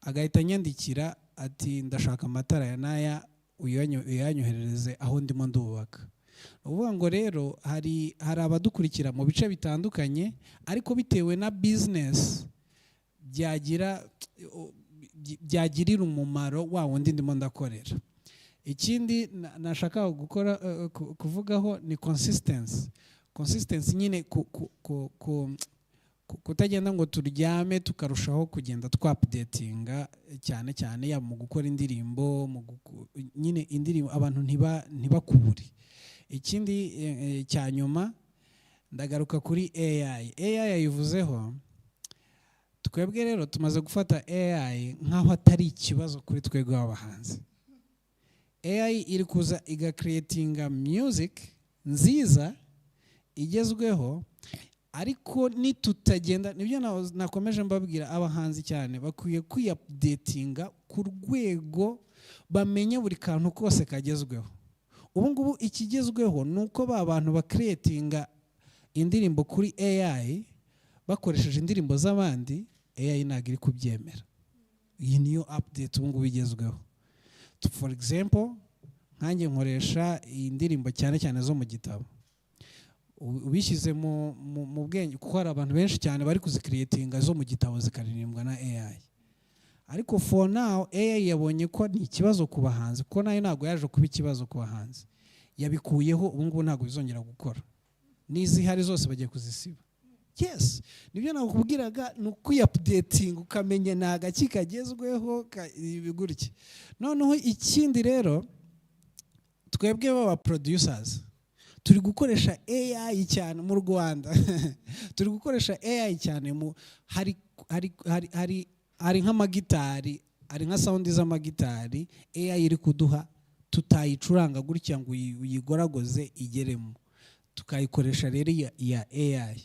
agahita nyandikira ati ndashaka amatara ya naya uyanyoherereze aho ndimo ndubaka. Uvuga ngo rero hari abadukurikira mu bice bitandukanye, ariko bitewe na business byagira byagirira umumaro wa wundi ndimo ndakorera. Ikindi nashaka gukora kuvugaho ni consistency nyine kutagenda ngo turyame tukarushaho kugenda twapdatinga cyane cyane ya mu gukora indirimbo nyine indirimbo abantu ntibakubure. Ikindi cya nyuma ndagaruka kuri AI yayivuzeho. Twebwe rero tumaze gufata AI nkaho atari ikibazo kuri twebwe abahanzi. AI iri kuza igacreatinga music nziza igezweho, ariko nitutagenda, nibyo nakomeje mbabwira abahanzi cyane bakwiye kwiupdatinga ku rwego bamenye buri kantu kose kagezweho. Ubu ngubu ikigezweho nuko ba bantu bakreatinga indirimbo kuri AI bakoresheje indirimbo z'abandi, AI ntabwo iri kubyemera. Iyi niyo update ubu ngubu igezweho. For example, nkanjye nkoresha indirimbo cyane cyane zo mu gitabo. Ubishyize mu bwenge, kuko hari abantu benshi cyane bari kuzicreatinga zo mu gitabo zikaririmbwa na AI. Ariko for now AI yabonye ko ni ikibazo ku bahanzi, kuko nayo ntabwo yaje kuba ikibazo ku bahanzi. Yabikuyeho, ubu ngubu ntabwo bizongera gukora. N'izihari zose bagiye kuzisiba. Yes, nibyo nakubwiraga, ni ukwiupdating ukamenya ni agaki kagezweho ibigurike. Noneho ikindi rero, twebwe baba producers turi gukoresha AI cyane mu Rwanda. Turi gukoresha AI cyane hari nk'amagitari, hari nka sound z'amagitari AI iri kuduha, tutayicuranga gutya ngo uyigoragoze igeremo, tukayikoresha rero ya AI.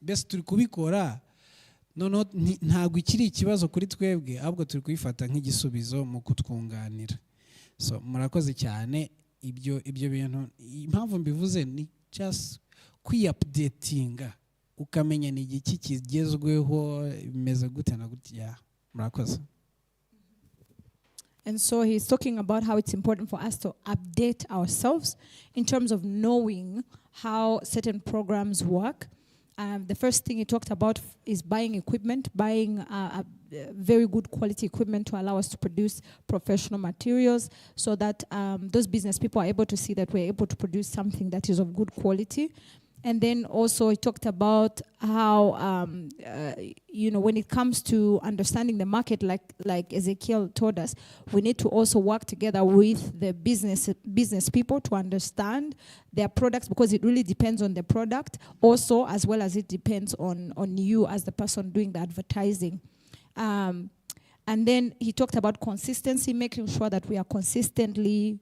Bese turi kubikora, ntabwo ikiri ikibazo kuri twebwe, ahubwo turi kubifata nk'igisubizo mu kutwunganira. So murakoze cyane. Ibyo bintu impamvu mbivuze ni just kwiupdatinga, ukamenya ni igiki kigezweho, bimeze gute na gutya. Murakoze. And so he's talking about how it's important for us to update ourselves in terms of knowing how certain programs work. The first thing he talked about is buying equipment, buying very good quality equipment to allow us to produce professional materials, so that those business people are able to see that we're able to produce something that is of good quality. And then also he talked about how, when it comes to understanding the market, like Ezekiel told us, we need to also work together with the business people to understand their products, because it really depends on the product also, as well as it depends on you as the person doing the advertising. And then he talked about consistency, making sure that we are consistently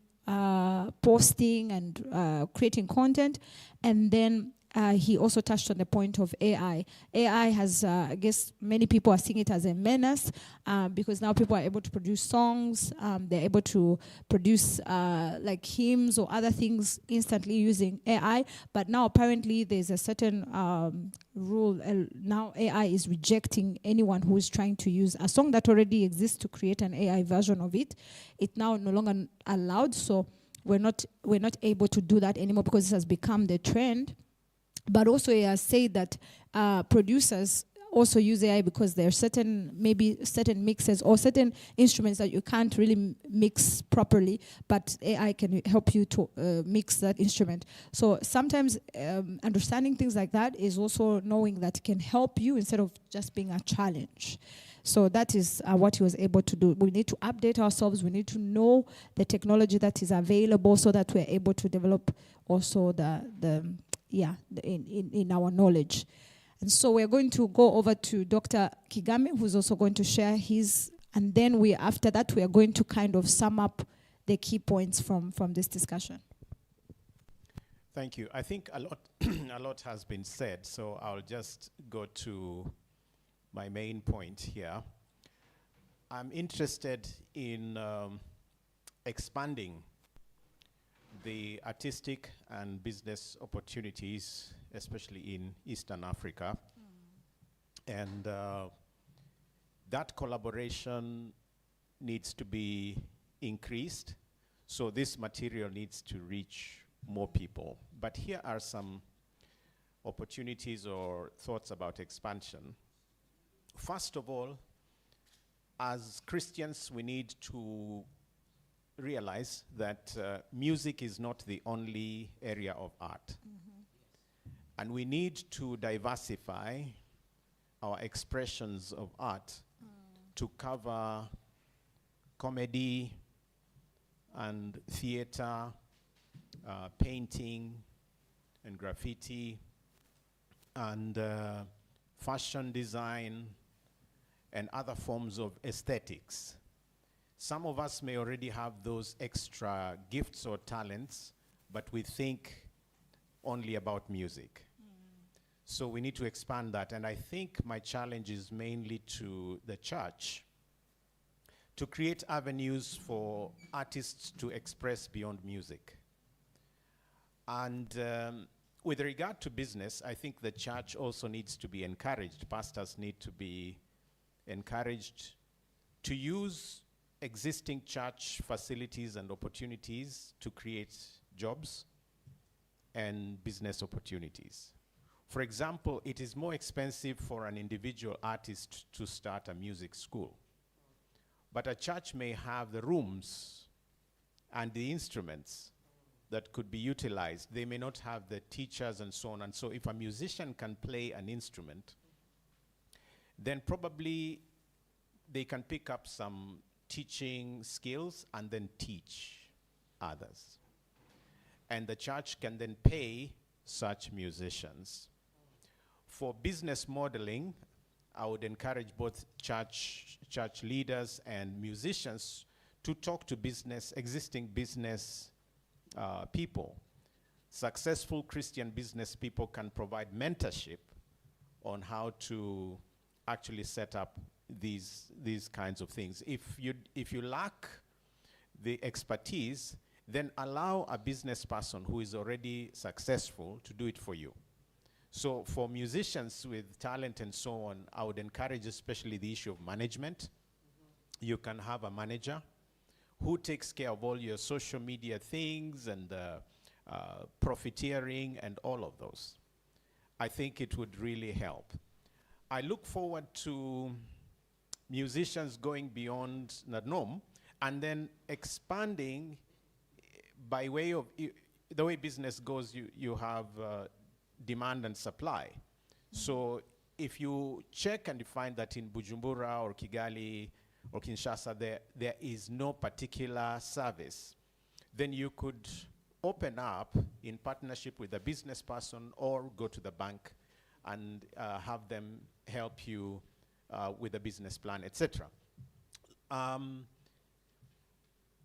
posting and creating content. And then he also touched on the point of AI. AI has, I guess many people are seeing it as a menace, because now people are able to produce songs, they're able to produce like hymns or other things instantly using AI. But now apparently there's a certain rule. Now AI is rejecting anyone who is trying to use a song that already exists to create an AI version of it. It's now no longer allowed. So we're not able to do that anymore, because this has become the trend. But also he has said that producers also use AI because there are maybe certain mixes or certain instruments that you can't really mix properly, but AI can help you to mix that instrument. So sometimes understanding things like that is also knowing that it can help you instead of just being a challenge. So that is what he was able to do. We need to update ourselves. We need to know the technology that is available, so that we're able to develop also in our knowledge. And so we're going to go over to Dr. Kigame, who's also going to share his, and then after that we are going to kind of sum up the key points from this discussion. Thank you. I think a lot has been said, so I'll just go to my main point here. I'm interested in expanding the artistic and business opportunities, especially in Eastern Africa. And that collaboration needs to be increased, so this material needs to reach more people. But here are some opportunities or thoughts about expansion. First of all, as Christians, we need to realize that music is not the only area of art. And we need to diversify our expressions of art to cover comedy and theater, painting and graffiti, and fashion design, and other forms of aesthetics. Some of us may already have those extra gifts or talents, but we think only about music. So we need to expand that. And I think my challenge is mainly to the church to create avenues for artists to express beyond music. And with regard to business, I think the church also needs to be encouraged. Pastors need to be encouraged to use existing church facilities and opportunities to create jobs and business opportunities. For example, it is more expensive for an individual artist to start a music school. But a church may have the rooms and the instruments that could be utilized. They may not have the teachers and so on. And so if a musician can play an instrument, then probably they can pick up some teaching skills and then teach others. And the church can then pay such musicians. For business modeling, I would encourage both church leaders and musicians to talk to existing business people. Successful Christian business people can provide mentorship on how to actually set up these kinds of things. If you lack the expertise, then allow a business person who is already successful to do it for you. So for musicians with talent and so on, I would encourage especially the issue of management. You can have a manager who takes care of all your social media things and profiteering and all of those. I think it would really help. I look forward to musicians going beyond the norm and then expanding by way of, the way business goes, you have demand and supply. So if you check and you find that in Bujumbura or Kigali or Kinshasa there is no particular service, then you could open up in partnership with a business person or go to the bank and have them help you with a business plan, etc.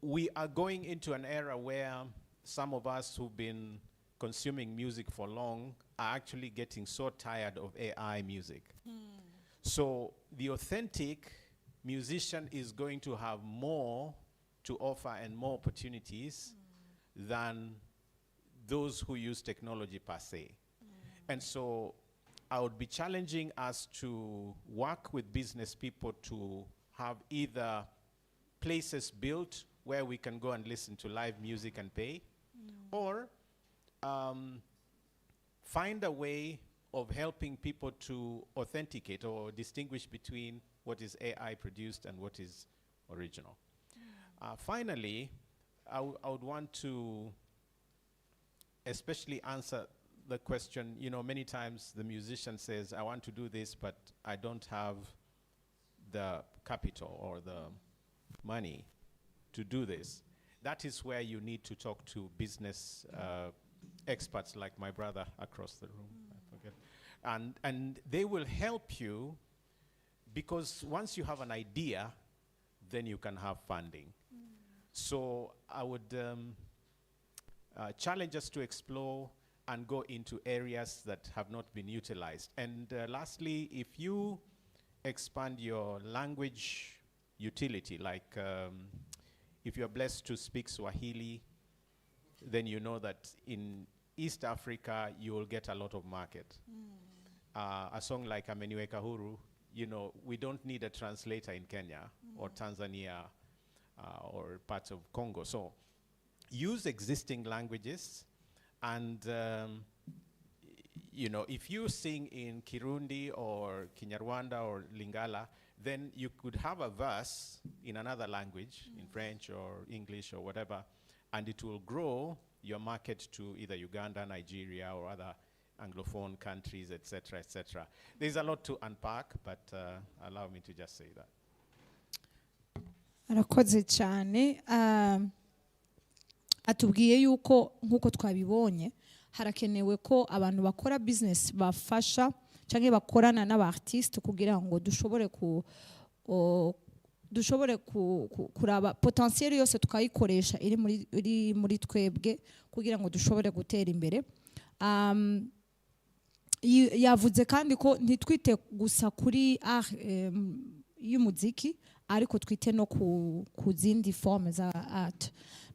We are going into an era where some of us who've been consuming music for long are actually getting so tired of AI music. So the authentic musician is going to have more to offer and more opportunities than those who use technology per se. And so I would be challenging us to work with business people to have either places built where we can go and listen to live music and pay, or find a way of helping people to authenticate or distinguish between what is AI produced and what is original. Finally, I would want to especially answer the question, many times the musician says, I want to do this, but I don't have the capital or the money to do this. That is where you need to talk to business experts like my brother across the room. I forget. And they will help you, because once you have an idea, then you can have funding. So I would challenge us to explore and go into areas that have not been utilized. And lastly, if you expand your language utility, like if you're blessed to speak Swahili, then you know that in East Africa, you will get a lot of market. A song like Ameniweka Huru, we don't need a translator in Kenya or Tanzania or parts of Congo. So use existing languages, and if you sing in Kirundi or Kinyarwanda or Lingala, then you could have a verse in another language, in French or English or whatever, and it will grow your market to either Uganda, Nigeria, or other Anglophone countries, etc., etc. There's a lot to unpack, but allow me to just say that. arakoze cyane. Atubwiye yuko nk'uko twabibonye harakenewe ko abantu bakora business bafasha cyangwa bakorana n'abartiste kugira ngo dushobore kuraba potentiel yose tukayikoresha iri muri twebwe kugira ngo dushobore gutera imbere. Yavuze kandi ko ntitwite gusa kuri y'umuziki ariko twite no ku zindi forme za art.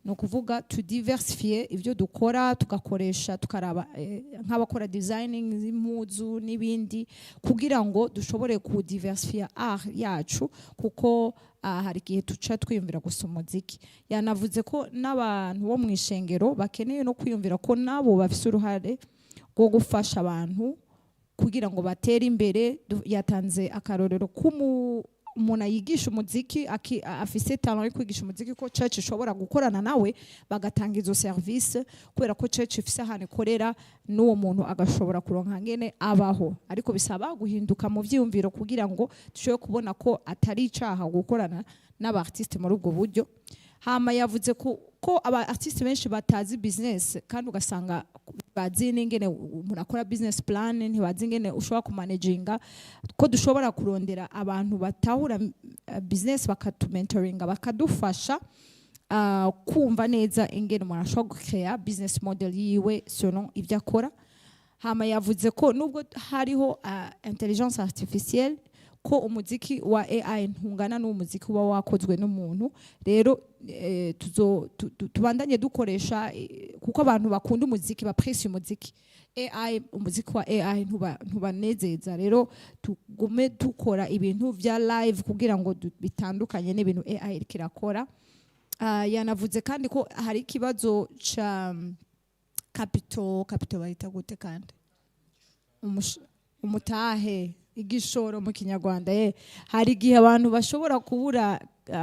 No kuvuga to diversify ibyo dukora tugakoresha tukaraba nk'abakora designing z'impuzu n'ibindi kugira ngo dushobore ku diversify art yacu kuko hari igihe tuca twiyumvira gusa umuziki. Yanavuze ko n'abantu bo mu ishengero bakeneye no kwiyumvira ko nabo bafise uruhare rwo gufasha abantu kugira ngo batere imbere. Yatanze akarorero umuntu ayigisha umuziki afise talent yo kwigisha umuziki ko church ishobora gukorana nawe bagatanga izo service kubera ko church ifise ahantu ikorera n'uwo muntu agashobora kuronka ngene abaho, ariko bisaba guhinduka mu vyiyumviro kugira ngo dushobore kubona ko atari icaha gukorana n'abartiste muri ubwo buryo. Hama yavuze ko aba artiste benshi batazi business kandi ugasanga bazi n'ingene umuntu akora business plan, ntibazi ingene ushobora kumanaginga, ko dushobora kurondera abantu batahura business bakatumentoringa bakadufasha kumva neza ingene umuntu ashobora gukrea business model yiwe selon ibyo akora. Hama yavuze ko nubwo hariho intelligence artificielle ko umuziki wa AI ntungana n'umuziki uba wakozwe n'umuntu. Rero tubandanye dukoresha kuko abantu bakunda umuziki bapresse umuziki. Umuziki wa AI ntubanezeza, rero tugume dukora ibintu vya live kugira ngo bitandukanye n'ibintu AI ikirakora. Yanavuze kandi ko hari ikibazo ca capital bahita gute kandi umutahe igishoro mu Kinyarwanda. Hari igihe abantu bashobora kubura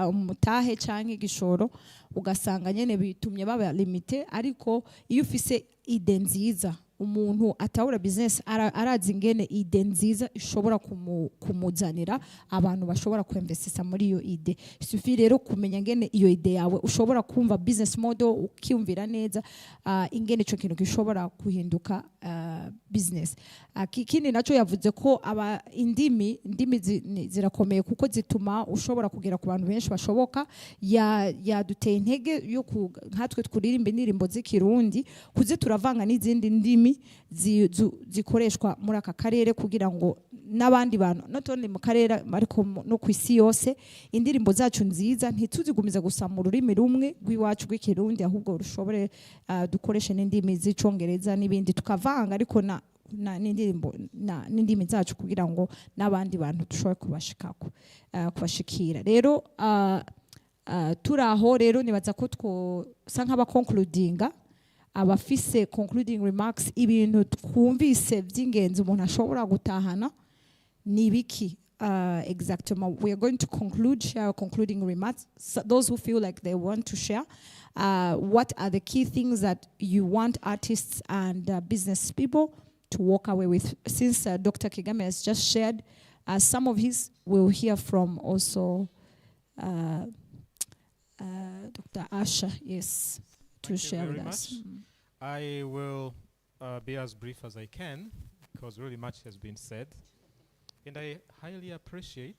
umutahe cyangwa igishoro ugasanga nyene bitumye baba limite, ariko iyo ufise ide nziza umuntu atahura business arazi ingene ide nziza ishobora kumuzanira abantu bashobora kwinvestisa muri iyo ide. Sufi rero kumenya ngene iyo ide yawe ushobora kumva business model ukiyumvira neza ingene ico kintu gishobora kuhinduka business. Kikindi naco yavuze ko indimi zirakomeye kuko zituma ushobora kugera ku bantu benshi bashoboka. Yaduteye intege yo nkatwe twuririmba indirimbo z'ikirundi kuze turavanga n'izindi ndimi zikoreshwa muri aka karere kugira ngo n'abandi bantu not only mu karere ariko no ku isi yose indirimbo zacu nziza ntituzigumize gusa mu rurimi rumwe rw'iwacu rw'ikirundi, ahubwo rushobore dukoreshe n'indimi z'icongereza n'ibindi tukavanga ariko n'indimi zacu kugira ngo n'abandi bantu dushobore kubashikira. Rero turaho rero nibaza ko twosa nk'abakonkludinga abafise concluding remarks, ibintu twumvise by'ingenzi umuntu ashobora gutahana ni biki exactement. We are going to share our concluding remarks. So those who feel like they want to share what are the key things that you want artists and business people to walk away with. Since Dr. Kigame has just shared some of his, we'll hear from also Dr. Asha, yes, to share with us. I will be as brief as I can because really much has been said, and I highly appreciate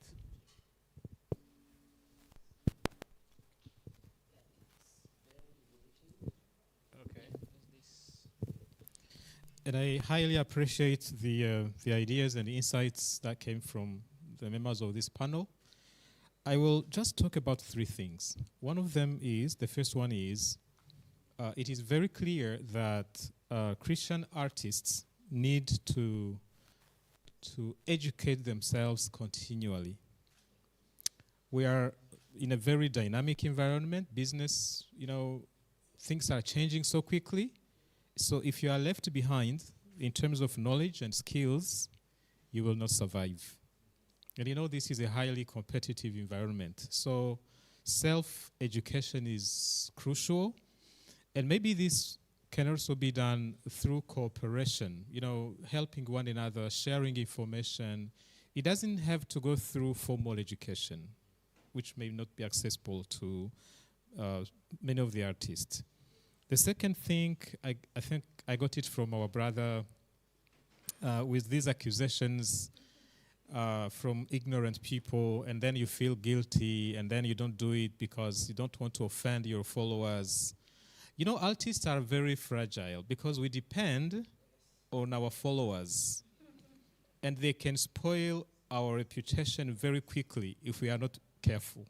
the ideas and insights that came from the members of this panel. I will just talk about three things. One of them is, the first one is, it is very clear that Christian artists need to educate themselves continually. We are in a very dynamic environment. Business, things are changing so quickly. So if you are left behind in terms of knowledge and skills, you will not survive. And you know, this is a highly competitive environment. So self-education is crucial. And maybe this can also be done through cooperation, you know, helping one another, sharing information. It doesn't have to go through formal education, which may not be accessible to many of the artists. The second thing, I think I got it from our brother with these accusations from ignorant people, and then you feel guilty, and then you don't do it because you don't want to offend your followers. You know, artists are very fragile because we depend on our followers, and they can spoil our reputation very quickly if we are not careful.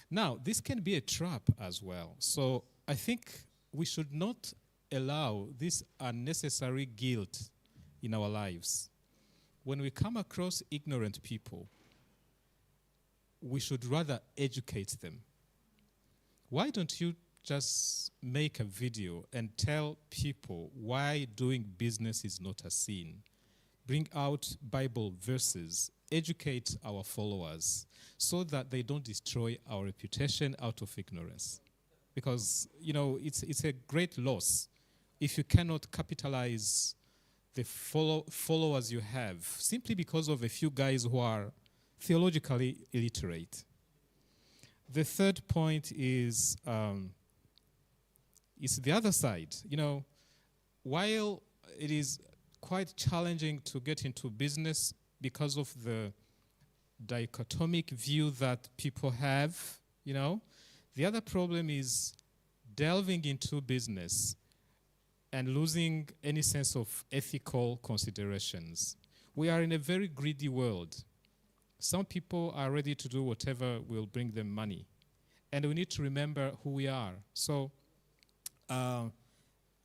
Now, this can be a trap as well. So I think we should not allow this unnecessary guilt in our lives. When we come across ignorant people, we should rather educate them. Why don't you just make a video and tell people why doing business is not a sin? Bring out Bible verses, educate our followers so that they don't destroy our reputation out of ignorance. Because, you know, it's a great loss if you cannot capitalize the followers you have simply because of a few guys who are theologically illiterate. The third point is the other side. You know, while it is quite challenging to get into business because of the dichotomic view that people have, you know, the other problem is delving into business and losing any sense of ethical considerations. We are in a very greedy world. Some people are ready to do whatever will bring them money. And we need to remember who we are. So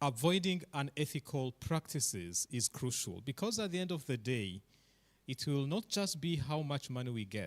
avoiding unethical practices is crucial because at the end of the day, it will not just be how much money we get,